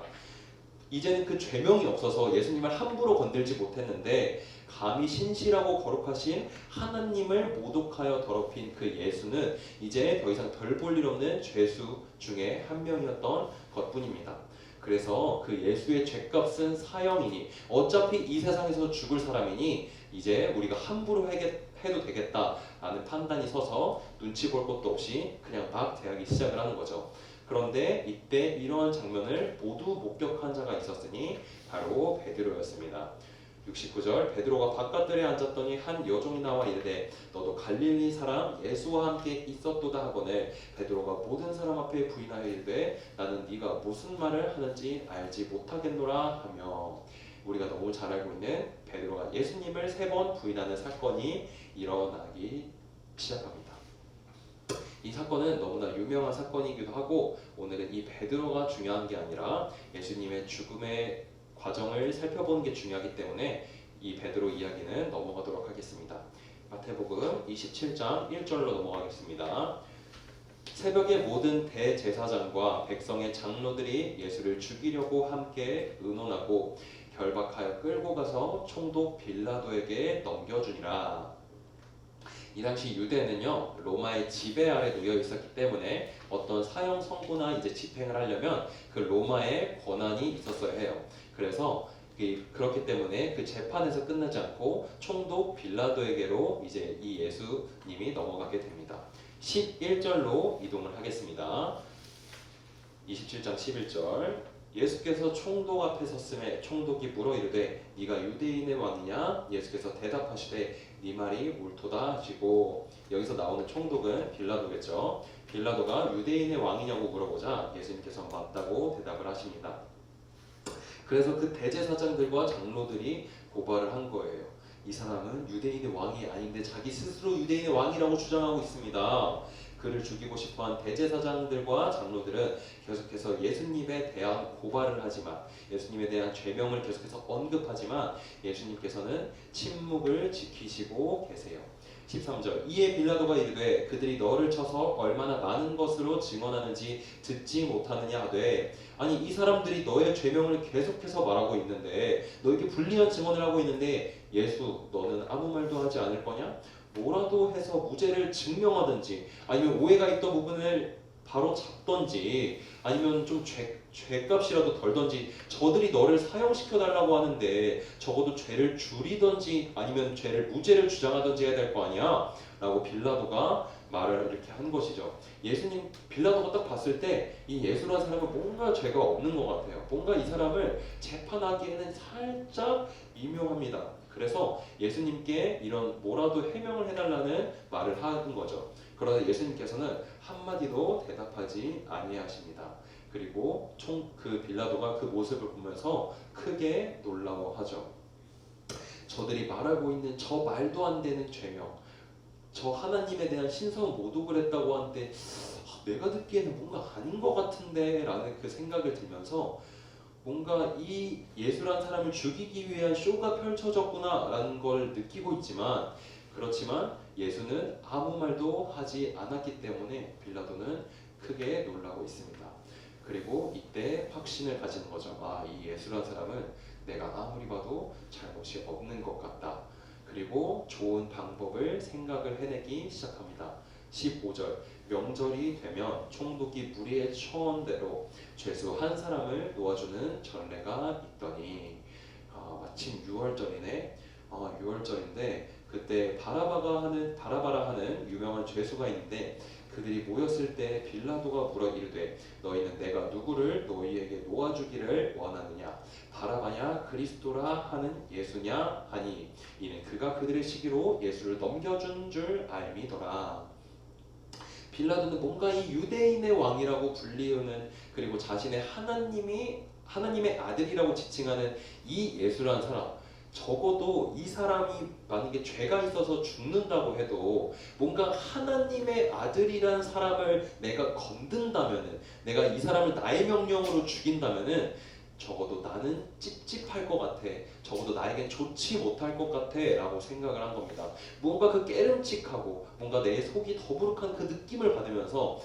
이제는 그 죄명이 없어서 예수님을 함부로 건들지 못했는데 감히 신실하고 거룩하신 하나님을 모독하여 더럽힌 그 예수는 이제 더 이상 별 볼 일 없는 죄수 중에 한 명이었던 것뿐입니다. 그래서 그 예수의 죄값은 사형이니 어차피 이 세상에서 죽을 사람이니 이제 우리가 함부로 해도 되겠다라는 판단이 서서 눈치 볼 것도 없이 그냥 막 대하기 시작을 하는 거죠. 그런데 이때 이러한 장면을 모두 목격한 자가 있었으니 바로 베드로였습니다. 69절 베드로가 바깥들에 앉았더니 한 여종이 나와 이르되 너도 갈릴리 사람 예수와 함께 있었도다 하거늘 베드로가 모든 사람 앞에 부인하여 이르되 나는 네가 무슨 말을 하는지 알지 못하겠노라 하며 우리가 너무 잘 알고 있는 베드로가 예수님을 3번 부인하는 사건이 일어나기 시작합니다. 이 사건은 너무나 유명한 사건이기도 하고 오늘은 이 베드로가 중요한 게 아니라 예수님의 죽음의 과정을 살펴보는 게 중요하기 때문에 이 베드로 이야기는 넘어가도록 하겠습니다. 마태복음 27장 1절로 넘어가겠습니다. 새벽에 모든 대제사장과 백성의 장로들이 예수를 죽이려고 함께 의논하고 결박하여 끌고 가서 총독 빌라도에게 넘겨주니라. 이 당시 유대는요 로마의 지배 아래 놓여 있었기 때문에 어떤 사형 선고나 이제 집행을 하려면 그 로마의 권한이 있었어야 해요. 그래서 그렇기 때문에 그 재판에서 끝나지 않고 총독 빌라도에게로 이제 이 예수님이 넘어가게 됩니다. 11절로 이동을 하겠습니다. 27장 11절 예수께서 총독 앞에 섰음에 총독이 물어 이르되 네가 유대인의 왕이냐? 예수께서 대답하시되 네 말이 옳도다 하시고 여기서 나오는 총독은 빌라도겠죠. 빌라도가 유대인의 왕이냐고 물어보자 예수님께서 맞다고 대답을 하십니다. 그래서 그 대제사장들과 장로들이 고발을 한 거예요. 이 사람은 유대인의 왕이 아닌데 자기 스스로 유대인의 왕이라고 주장하고 있습니다. 그를 죽이고 싶어한 대제사장들과 장로들은 계속해서 예수님에 대한 고발을 하지만 예수님에 대한 죄명을 계속해서 언급하지만 예수님께서는 침묵을 지키시고 계세요. 13절 이에 빌라도가 이르되 그들이 너를 쳐서 얼마나 많은 것으로 증언하는지 듣지 못하느냐 하되 아니 이 사람들이 너의 죄명을 계속해서 말하고 있는데 너에게 불리한 증언을 하고 있는데 예수 너는 아무 말도 하지 않을 거냐? 뭐라도 해서 무죄를 증명하든지 아니면 오해가 있던 부분을 바로 잡던지 아니면 좀 죄값이라도 덜던지 저들이 너를 사형시켜달라고 하는데 적어도 죄를 줄이던지 아니면 무죄를 주장하던지 해야 될 거 아니야? 라고 빌라도가 말을 이렇게 한 것이죠. 예수님 빌라도가 딱 봤을 때 이 예수라는 사람은 뭔가 죄가 없는 것 같아요. 뭔가 이 사람을 재판하기에는 살짝 미묘합니다. 그래서 예수님께 이런 뭐라도 해명을 해달라는 말을 하는 거죠. 그러나 예수님께서는 한마디도 대답하지 아니하십니다. 그리고 그 빌라도가 그 모습을 보면서 크게 놀라워하죠. 저들이 말하고 있는 저 말도 안 되는 죄명, 저 하나님에 대한 신성 모독을 했다고 하는데 내가 듣기에는 뭔가 아닌 것 같은데 라는 그 생각을 들면서 뭔가 이 예수란 사람을 죽이기 위한 쇼가 펼쳐졌구나 라는 걸 느끼고 있지만 그렇지만 예수는 아무 말도 하지 않았기 때문에 빌라도는 크게 놀라고 있습니다. 그리고 이때 확신을 가지는 거죠. 이 예수란 사람은 내가 아무리 봐도 잘못이 없는 것 같다. 그리고 좋은 방법을 생각을 해내기 시작합니다. 15절 명절이 되면 총독이 무리에 처한 대로 죄수 한 사람을 놓아주는 전례가 있더니 마침 6월절이네. 6월절인데 그때 바라바라 하는 유명한 죄수가 있는데 그들이 모였을 때 빌라도가 물어 이르되 너희는 내가 누구를 너희에게 놓아주기를 원하느냐 바라바냐 그리스도라 하는 예수냐 하니 이는 그가 그들의 시기로 예수를 넘겨준 줄 알미더라. 빌라도는 뭔가 이 유대인의 왕이라고 불리우는 그리고 자신의 하나님의 아들이라고 지칭하는 이 예수라는 사람, 적어도 이 사람이 만약에 죄가 있어서 죽는다고 해도 뭔가 하나님의 아들이라는 사람을 내가 건든다면은, 내가 이 사람을 나의 명령으로 죽인다면은 적어도 나는 찝찝할 것 같아, 적어도 나에겐 좋지 못할 것 같아 라고 생각을 한 겁니다. 뭔가 그 깨름칙하고 뭔가 내 속이 더부룩한 그 느낌을 받으면서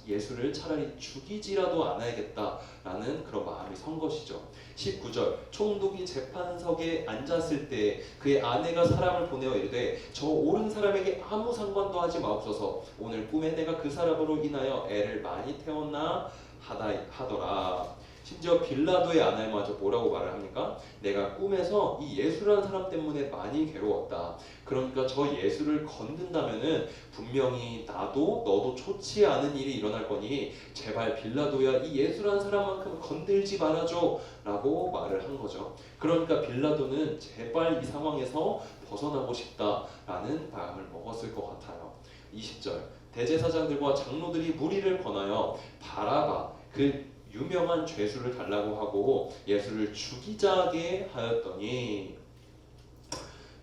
예수를 차라리 죽이지라도 않아야겠다 라는 그런 마음이 선 것이죠. 19절 총독이 재판석에 앉았을 때 그의 아내가 사람을 보내어 이르되 저 옳은 사람에게 아무 상관도 하지 마옵소서. 오늘 꿈에 내가 그 사람으로 인하여 애를 많이 태웠나 하더라. 심지어 빌라도의 아내마저 뭐라고 말을 합니까? 내가 꿈에서 이 예수라는 사람 때문에 많이 괴로웠다. 그러니까 저 예수를 건든다면은 분명히 나도 너도 좋지 않은 일이 일어날 거니 제발 빌라도야 이 예수라는 사람만큼 건들지 말아줘 라고 말을 한 거죠. 그러니까 빌라도는 제발 이 상황에서 벗어나고 싶다라는 마음을 먹었을 것 같아요. 20절 대제사장들과 장로들이 무리를 권하여 바라바 그 유명한 죄수를 달라고 하고 예수를 죽이자게 하였더니,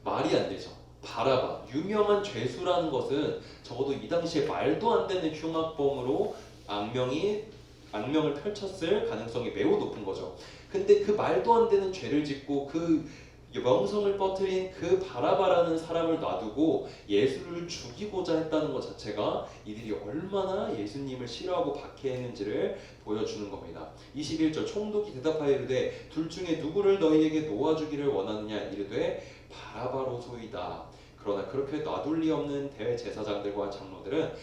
말이 안 되죠. 바라바 유명한 죄수라는 것은 적어도 이 당시에 말도 안 되는 흉악범으로 악명을 펼쳤을 가능성이 매우 높은 거죠. 근데 그 말도 안 되는 죄를 짓고 그 명성을 퍼뜨린 그 바라바라는 사람을 놔두고 예수를 죽이고자 했다는 것 자체가 이들이 얼마나 예수님을 싫어하고 박해했는지를 보여주는 겁니다. 21절 총독이 대답하여 이르되 둘 중에 누구를 너희에게 놓아주기를 원하느냐 이르되 바라바로소이다. 그러나 그렇게 놔둘 리 없는 대제사장들과 장로들은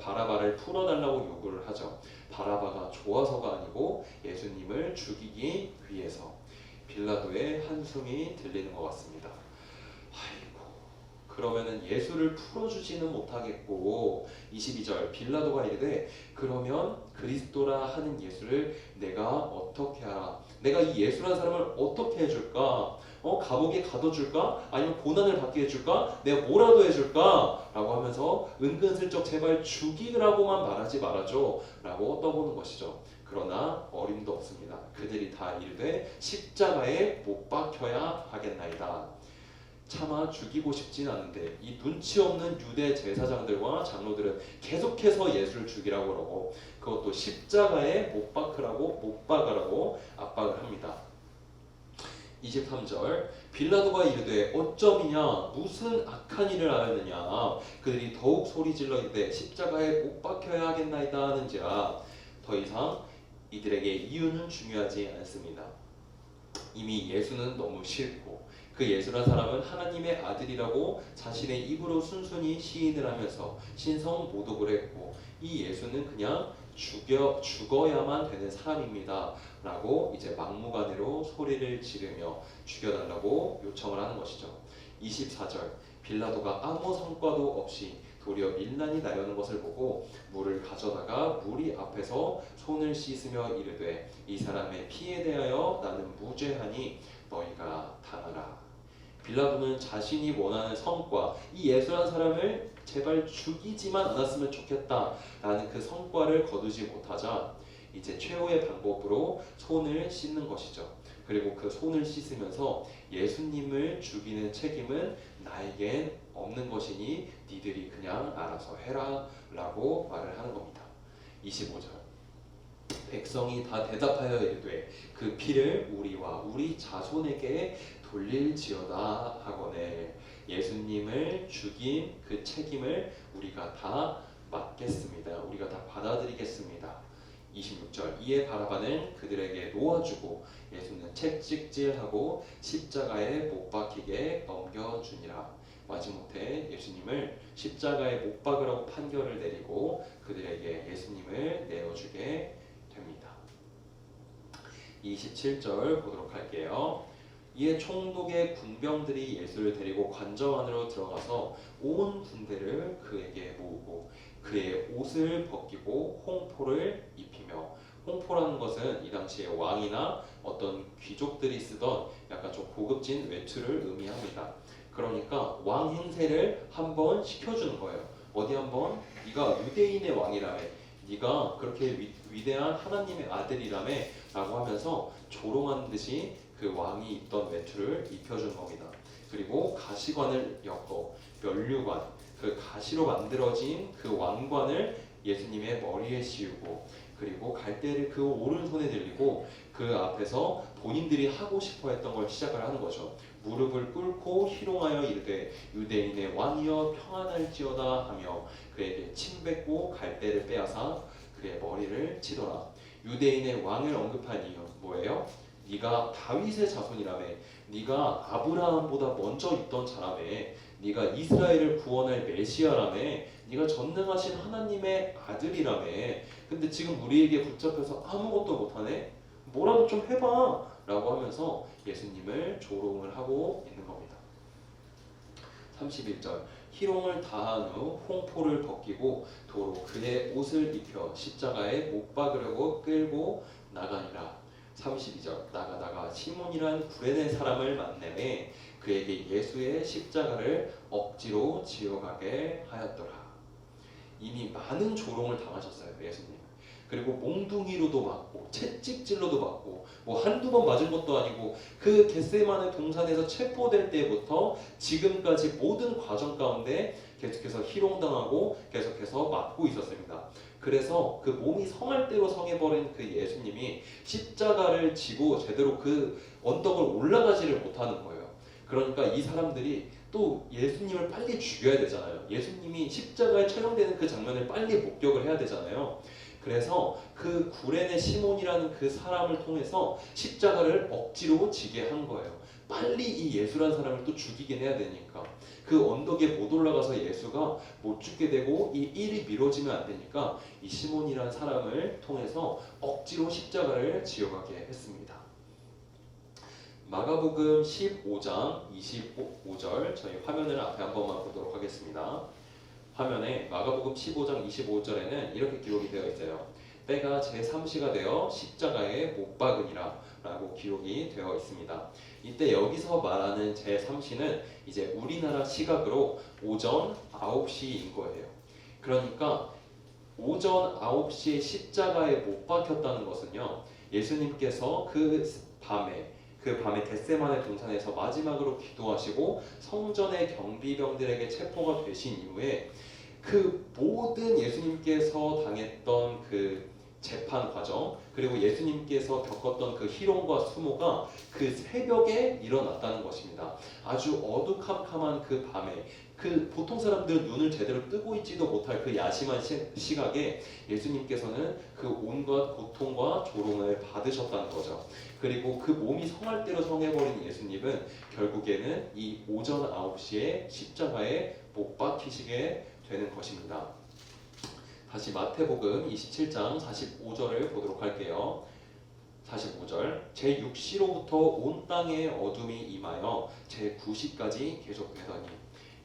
바라바를 풀어달라고 요구를 하죠. 바라바가 좋아서가 아니고 예수님을 죽이기 위해서. 빌라도의 한숨이 들리는 것 같습니다. 아이고, 그러면은 예수를 풀어주지는 못하겠고, 22절 빌라도가 이르되 그러면 그리스도라 하는 예수를 내가 어떻게 하라? 내가 이 예수라는 사람을 어떻게 해줄까? 감옥에 가둬줄까? 아니면 고난을 받게 해줄까? 내가 뭐라도 해줄까? 라고 하면서 은근슬쩍 제발 죽이라고만 말하지 말아줘 라고 떠보는 것이죠. 그러나 어림도 없습니다. 그들이 다 이르되 십자가에 못 박혀야 하겠나이다. 차마 죽이고 싶진 않은데 이 눈치 없는 유대 제사장들과 장로들은 계속해서 예수를 죽이라고 그러고 그것도 십자가에 못 박으라고 압박을 합니다. 23절 빌라도가 이르되 어쩌미냐 무슨 악한 일을 하였느냐. 그들이 더욱 소리질러 이르되 십자가에 못 박혀야 하겠나이다 하는지라. 더 이상 이들에게 이유는 중요하지 않습니다. 이미 예수는 너무 싫고 그 예수란 사람은 하나님의 아들이라고 자신의 입으로 순순히 시인을 하면서 신성 모독을 했고 이 예수는 그냥 죽어야만 되는 사람입니다 라고 이제 막무가내로 소리를 지르며 죽여달라고 요청을 하는 것이죠. 24절 빌라도가 아무 성과도 없이 도리어 밀란이 나려는 것을 보고 물을 가져다가 무리 앞에서 손을 씻으며 이르되 이 사람의 피에 대하여 나는 무죄하니 너희가 당하라. 빌라도는 자신이 원하는 성과, 이 예수라는 사람을 제발 죽이지만 않았으면 좋겠다라는 그 성과를 거두지 못하자 이제 최후의 방법으로 손을 씻는 것이죠. 그리고 그 손을 씻으면서 예수님을 죽이는 책임은 나에겐 없는 것이니 니들이 그냥 알아서 해라 라고 말을 하는 겁니다. 25절 백성이 다 대답하여 이르되 그 피를 우리와 우리 자손에게 돌릴지어다 하거늘 예수님을 죽인 그 책임을 우리가 다 맡겠습니다. 우리가 다 받아들이겠습니다. 26절 이에 바라바는 그들에게 놓아주고 예수는 채찍질하고 십자가에 못 박히게 넘겨주니라. 마지못해 예수님을 십자가에 못 박으라고 판결을 내리고 그들에게 예수님을 내어주게 됩니다. 27절 보도록 할게요. 이에 총독의 군병들이 예수를 데리고 관저 안으로 들어가서 온 군대를 그에게 모으고 그의 옷을 벗기고 홍포를 입히며, 홍포라는 것은 이 당시에 왕이나 어떤 귀족들이 쓰던 약간 좀 고급진 외투를 의미합니다. 그러니까 왕 행세를 한번 시켜주는 거예요. 어디 한번 네가 유대인의 왕이라며, 네가 그렇게 위대한 하나님의 아들이라며 라고 하면서 조롱하는 듯이 그 왕이 입던 외투를 입혀준 겁니다. 그리고 가시관을 엮어 면류관, 그 가시로 만들어진 그 왕관을 예수님의 머리에 씌우고, 그리고 갈대를 그 오른손에 들리고 그 앞에서 본인들이 하고 싶어 했던 걸 시작을 하는 거죠. 무릎을 꿇고 희롱하여 이르되 유대인의 왕이여 평안할지어다 하며 그에게 침 뱉고 갈대를 빼앗아 그의 머리를 치더라. 유대인의 왕을 언급한 이유 뭐예요? 네가 다윗의 자손이라며, 네가 아브라함보다 먼저 있던 자라며, 네가 이스라엘을 구원할 메시아라며, 네가 전능하신 하나님의 아들이라며. 근데 지금 우리에게 붙잡혀서 아무것도 못하네? 뭐라도 좀 해봐! 라고 하면서 예수님을 조롱을 하고 있는 겁니다. 31절, 희롱을 다한 후 홍포를 벗기고 도로 그의 옷을 입혀 십자가에 못 박으려고 끌고 나가니라. 32절, 나가다가 시몬이란 구레네 사람을 만나매 그에게 예수의 십자가를 억지로 지어가게 하였더라. 이미 많은 조롱을 당하셨어요, 예수님. 그리고 몽둥이로도 맞고 채찍질로도 맞고, 뭐 한두 번 맞은 것도 아니고 그 겟세마네 동산에서 체포될 때부터 지금까지 모든 과정 가운데 계속해서 희롱당하고 계속해서 맞고 있었습니다. 그래서 그 몸이 성할 대로 성해버린 그 예수님이 십자가를 지고 제대로 그 언덕을 올라가지를 못하는 거예요. 그러니까 이 사람들이 또 예수님을 빨리 죽여야 되잖아요. 예수님이 십자가에 처형되는 그 장면을 빨리 목격을 해야 되잖아요. 그래서 그 구레네 시몬이라는 그 사람을 통해서 십자가를 억지로 지게 한 거예요. 빨리 이 예수라는 사람을 또 죽이긴 해야 되니까. 그 언덕에 못 올라가서 예수가 못 죽게 되고 이 일이 미뤄지면 안 되니까 이 시몬이라는 사람을 통해서 억지로 십자가를 지어가게 했습니다. 마가복음 15장 25절, 저희 화면을 앞에 한 번만 보도록 하겠습니다. 화면에 마가복음 15장 25절에는 이렇게 기록이 되어 있어요. 때가 제3시가 되어 십자가에 못 박으니라 라고 기록이 되어 있습니다. 이때 여기서 말하는 제3시는 이제 우리나라 시각으로 오전 9시인 거예요. 그러니까 오전 9시에 십자가에 못 박혔다는 것은요, 예수님께서 그 밤에 겟세마네 동산에서 마지막으로 기도하시고 성전의 경비병들에게 체포가 되신 이후에 그 모든 예수님께서 당했던 그 재판 과정, 그리고 예수님께서 겪었던 그 희롱과 수모가 그 새벽에 일어났다는 것입니다. 아주 어두컴컴한 그 밤에, 그 보통 사람들은 눈을 제대로 뜨고 있지도 못할 그 야심한 시각에 예수님께서는 그 온갖 고통과 조롱을 받으셨다는 거죠. 그리고 그 몸이 성할 대로 성해버린 예수님은 결국에는 이 오전 9시에 십자가에 못 박히시게 되는 것입니다. 다시 마태복음 27장 45절을 보도록 할게요. 45절, 제6시로부터 온 땅에 어둠이 임하여 제9시까지 계속되더니,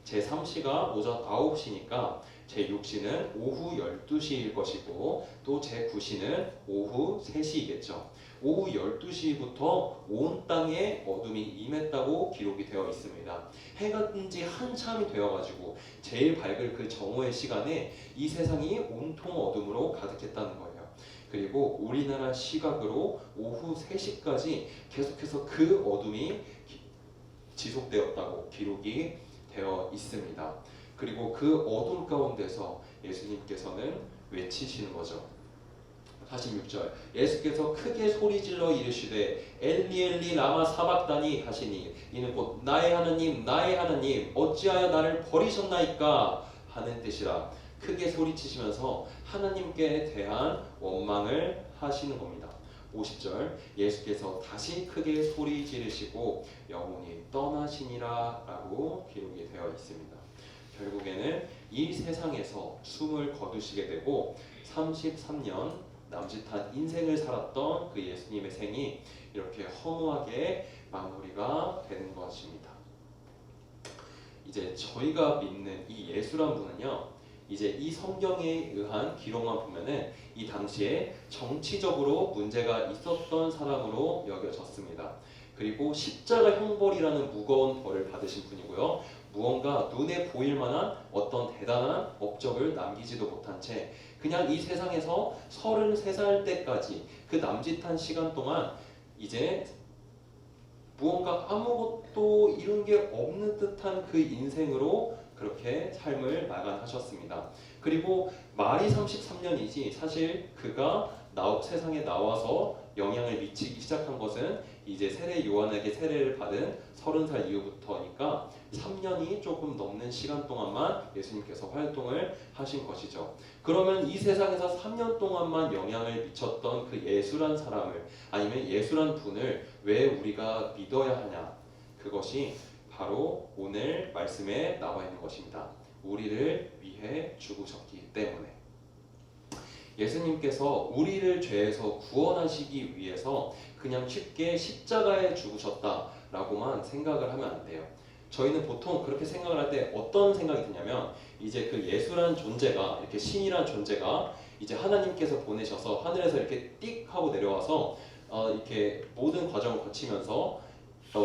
제3시가 오전 9시니까 제6시는 오후 12시일 것이고 또 제9시는 오후 3시이겠죠. 오후 12시부터 온 땅에 어둠이 임했다고 기록이 되어 있습니다. 해가 뜬 지 한참이 되어가지고 제일 밝을 그 정오의 시간에 이 세상이 온통 어둠으로 가득했다는 거예요. 그리고 우리나라 시각으로 오후 3시까지 계속해서 그 어둠이 지속되었다고 기록이 되어 있습니다. 그리고 그 어둠 가운데서 예수님께서는 외치시는 거죠. 46절, 예수께서 크게 소리질러 이르시되 엘리 엘리 라마 사박다니 하시니, 이는 곧 나의 하나님 나의 하나님 어찌하여 나를 버리셨나이까 하는 뜻이라. 크게 소리치시면서 하나님께 대한 원망을 하시는 겁니다. 50절, 예수께서 다시 크게 소리 지르시고 영혼이 떠나시니라 라고 기록이 되어 있습니다. 결국에는 이 세상에서 숨을 거두시게 되고 33년 남짓한 인생을 살았던 그 예수님의 생이 이렇게 허무하게 마무리가 되는 것입니다. 이제 저희가 믿는 이 예수란 분은요, 이제 이 성경에 의한 기록만 보면은 이 당시에 정치적으로 문제가 있었던 사람으로 여겨졌습니다. 그리고 십자가 형벌이라는 무거운 벌을 받으신 분이고요. 무언가 눈에 보일 만한 어떤 대단한 업적을 남기지도 못한 채 그냥 이 세상에서 33살 때까지 그 남짓한 시간 동안 이제 무언가 아무것도 이룬 게 없는 듯한 그 인생으로 그렇게 삶을 마감하셨습니다. 그리고 말이 33년이지 사실 그가 세상에 나와서 영향을 미치기 시작한 것은 이제 세례 요한에게 세례를 받은 30살 이후부터니까 3년이 조금 넘는 시간 동안만 예수님께서 활동을 하신 것이죠. 그러면 이 세상에서 3년 동안만 영향을 미쳤던 그 예수란 사람을 아니면 예수란 분을 왜 우리가 믿어야 하냐? 그것이 바로 오늘 말씀에 나와 있는 것입니다. 우리를 위해 죽으셨기 때문에. 예수님께서 우리를 죄에서 구원하시기 위해서 그냥 쉽게 십자가에 죽으셨다라고만 생각을 하면 안 돼요. 저희는 보통 그렇게 생각을 할 때 어떤 생각이 드냐면 이제 그 예수란 존재가 이렇게 신이란 존재가 이제 하나님께서 보내셔서 하늘에서 이렇게 띡 하고 내려와서 이렇게 모든 과정을 거치면서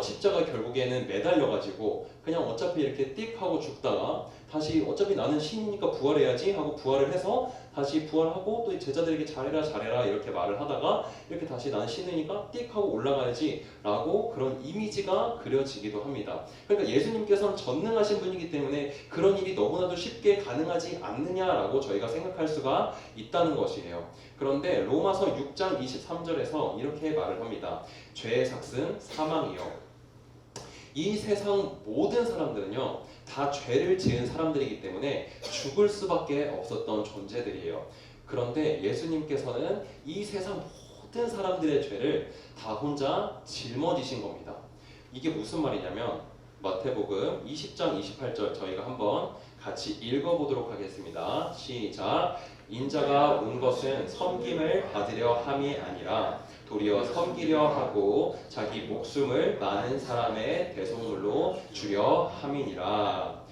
십자가 결국에는 매달려가지고 그냥 어차피 이렇게 띡 하고 죽다가 다시 어차피 나는 신이니까 부활해야지 하고 부활을 해서 다시 부활하고 또 제자들에게 잘해라 이렇게 말을 하다가 이렇게 다시 나는 신이니까 띡 하고 올라가야지 라고 그런 이미지가 그려지기도 합니다. 그러니까 예수님께서는 전능하신 분이기 때문에 그런 일이 너무나도 쉽게 가능하지 않느냐라고 저희가 생각할 수가 있다는 것이에요. 그런데 로마서 6장 23절에서 이렇게 말을 합니다. 죄의 삭은 사망이요. 이 세상 모든 사람들은요 다 죄를 지은 사람들이기 때문에 죽을 수밖에 없었던 존재들이에요. 그런데 예수님께서는 이 세상 모든 사람들의 죄를 다 혼자 짊어지신 겁니다. 이게 무슨 말이냐면 마태복음 20장 28절 저희가 한번 같이 읽어보도록 하겠습니다. 시작. 인자가 온 것은 섬김을 받으려 함이 아니라 도리어 섬기려 하고 자기 목숨을 많은 사람의 대속물로 주려 함이니라.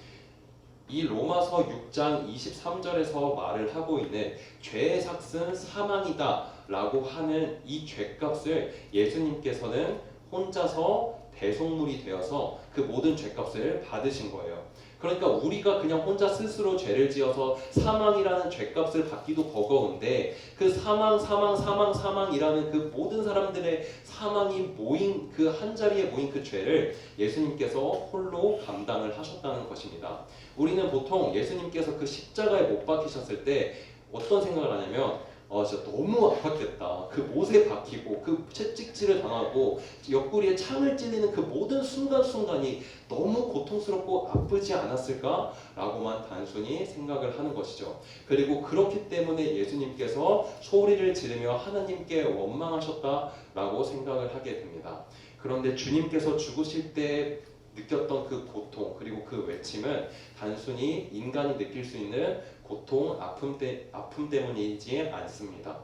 이 로마서 6장 23절에서 말을 하고 있는 죄의 삭은 사망이다 라고 하는 이 죄값을 예수님께서는 혼자서 대속물이 되어서 그 모든 죄값을 받으신 거예요. 그러니까 우리가 그냥 혼자 스스로 죄를 지어서 사망이라는 죄값을 받기도 버거운데 그 사망이라는 그 모든 사람들의 사망이 모인 그 한자리에 모인 그 죄를 예수님께서 홀로 감당을 하셨다는 것입니다. 우리는 보통 예수님께서 그 십자가에 못 박히셨을 때 어떤 생각을 하냐면 진짜 너무 아팠겠다. 그 못에 박히고 그 채찍질을 당하고 옆구리에 창을 찔리는 그 모든 순간순간이 너무 고통스럽고 아프지 않았을까? 라고만 단순히 생각을 하는 것이죠. 그리고 그렇기 때문에 예수님께서 소리를 지르며 하나님께 원망하셨다라고 생각을 하게 됩니다. 그런데 주님께서 죽으실 때 느꼈던 그 고통 그리고 그 외침은 단순히 인간이 느낄 수 있는 고통, 아픔 때문이지 않습니다.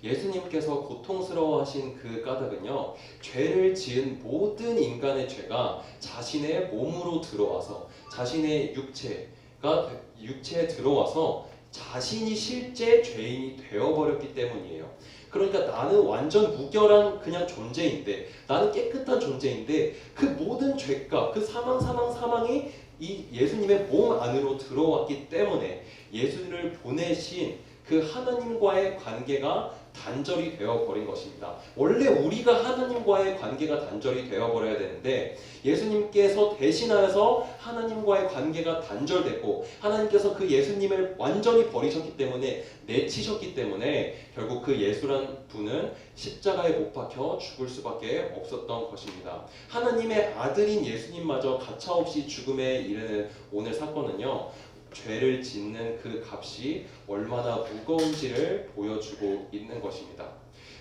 예수님께서 고통스러워하신 그 까닭은요, 죄를 지은 모든 인간의 죄가 자신의 몸으로 들어와서 자신의 육체에 들어와서 자신이 실제 죄인이 되어버렸기 때문이에요. 그러니까 나는 완전 무결한 그냥 존재인데 나는 깨끗한 존재인데 그 모든 죄값, 그 사망이 이 예수님의 몸 안으로 들어왔기 때문에 예수를 보내신 그 하나님과의 관계가 단절이 되어버린 것입니다. 원래 우리가 하나님과의 관계가 단절이 되어버려야 되는데 예수님께서 대신하여서 하나님과의 관계가 단절됐고 하나님께서 그 예수님을 완전히 버리셨기 때문에 내치셨기 때문에 결국 그 예수란 분은 십자가에 못 박혀 죽을 수밖에 없었던 것입니다. 하나님의 아들인 예수님마저 가차없이 죽음에 이르는 오늘 사건은요, 죄를 짓는 그 값이 얼마나 무거운지를 보여주고 있는 것입니다.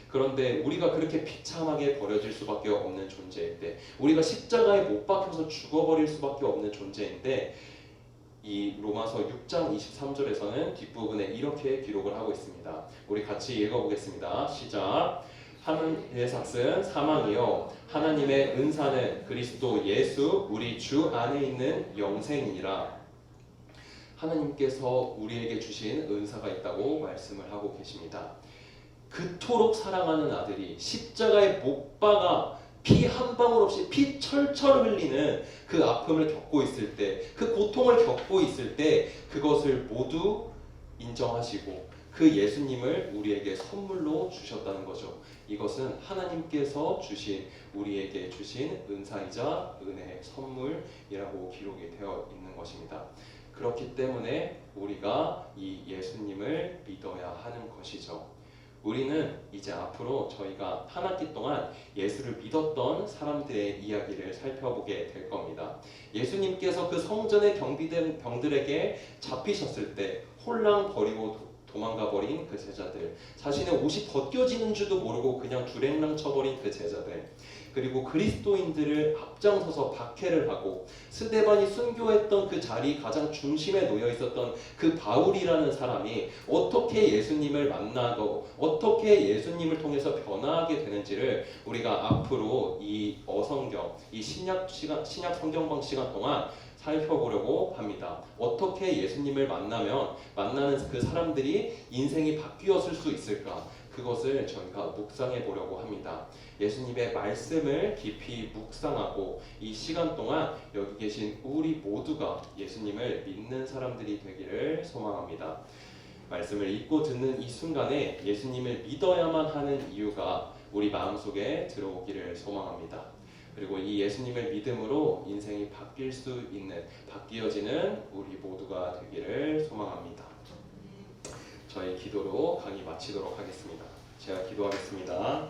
그런데 우리가 그렇게 비참하게 버려질 수밖에 없는 존재일 때, 우리가 십자가에 못 박혀서 죽어버릴 수밖에 없는 존재인데 이 로마서 6장 23절에서는 뒷부분에 이렇게 기록을 하고 있습니다. 우리 같이 읽어보겠습니다. 시작. 하늘의 삭은 사망이요 하나님의 은사는 그리스도 예수 우리 주 안에 있는 영생이니라. 하나님께서 우리에게 주신 은사가 있다고 말씀을 하고 계십니다. 그토록 사랑하는 아들이 십자가에 못 박아 피 한 방울 없이 피 철철 흘리는 그 아픔을 겪고 있을 때, 그 고통을 겪고 있을 때 그것을 모두 인정하시고 그 예수님을 우리에게 선물로 주셨다는 거죠. 이것은 하나님께서 주신 우리에게 주신 은사이자 은혜의 선물이라고 기록이 되어 있는 것입니다. 그렇기 때문에 우리가 이 예수님을 믿어야 하는 것이죠. 우리는 이제 앞으로 저희가 한 학기 동안 예수를 믿었던 사람들의 이야기를 살펴보게 될 겁니다. 예수님께서 그 성전에 경비된 병들에게 잡히셨을 때 홀랑 버리고 도망가 버린 그 제자들, 자신의 옷이 벗겨지는 줄도 모르고 그냥 주랭랑 쳐버린 그 제자들, 그리고 그리스도인들을 앞장서서 박해를 하고 스데반이 순교했던 그 자리 가장 중심에 놓여 있었던 그 바울이라는 사람이 어떻게 예수님을 만나고 어떻게 예수님을 통해서 변화하게 되는지를 우리가 앞으로 이 어성경, 이 신약 성경방 시간 동안 살펴보려고 합니다. 어떻게 예수님을 만나는 그 사람들이 인생이 바뀌었을 수 있을까? 그것을 저희가 묵상해 보려고 합니다. 예수님의 말씀을 깊이 묵상하고 이 시간 동안 여기 계신 우리 모두가 예수님을 믿는 사람들이 되기를 소망합니다. 말씀을 읽고 듣는 이 순간에 예수님을 믿어야만 하는 이유가 우리 마음속에 들어오기를 소망합니다. 그리고 이 예수님을 믿음으로 인생이 바뀔 수 있는, 바뀌어지는 우리 모두가 되기를 소망합니다. 저희 기도로 강의 마치도록 하겠습니다. 제가 기도하겠습니다.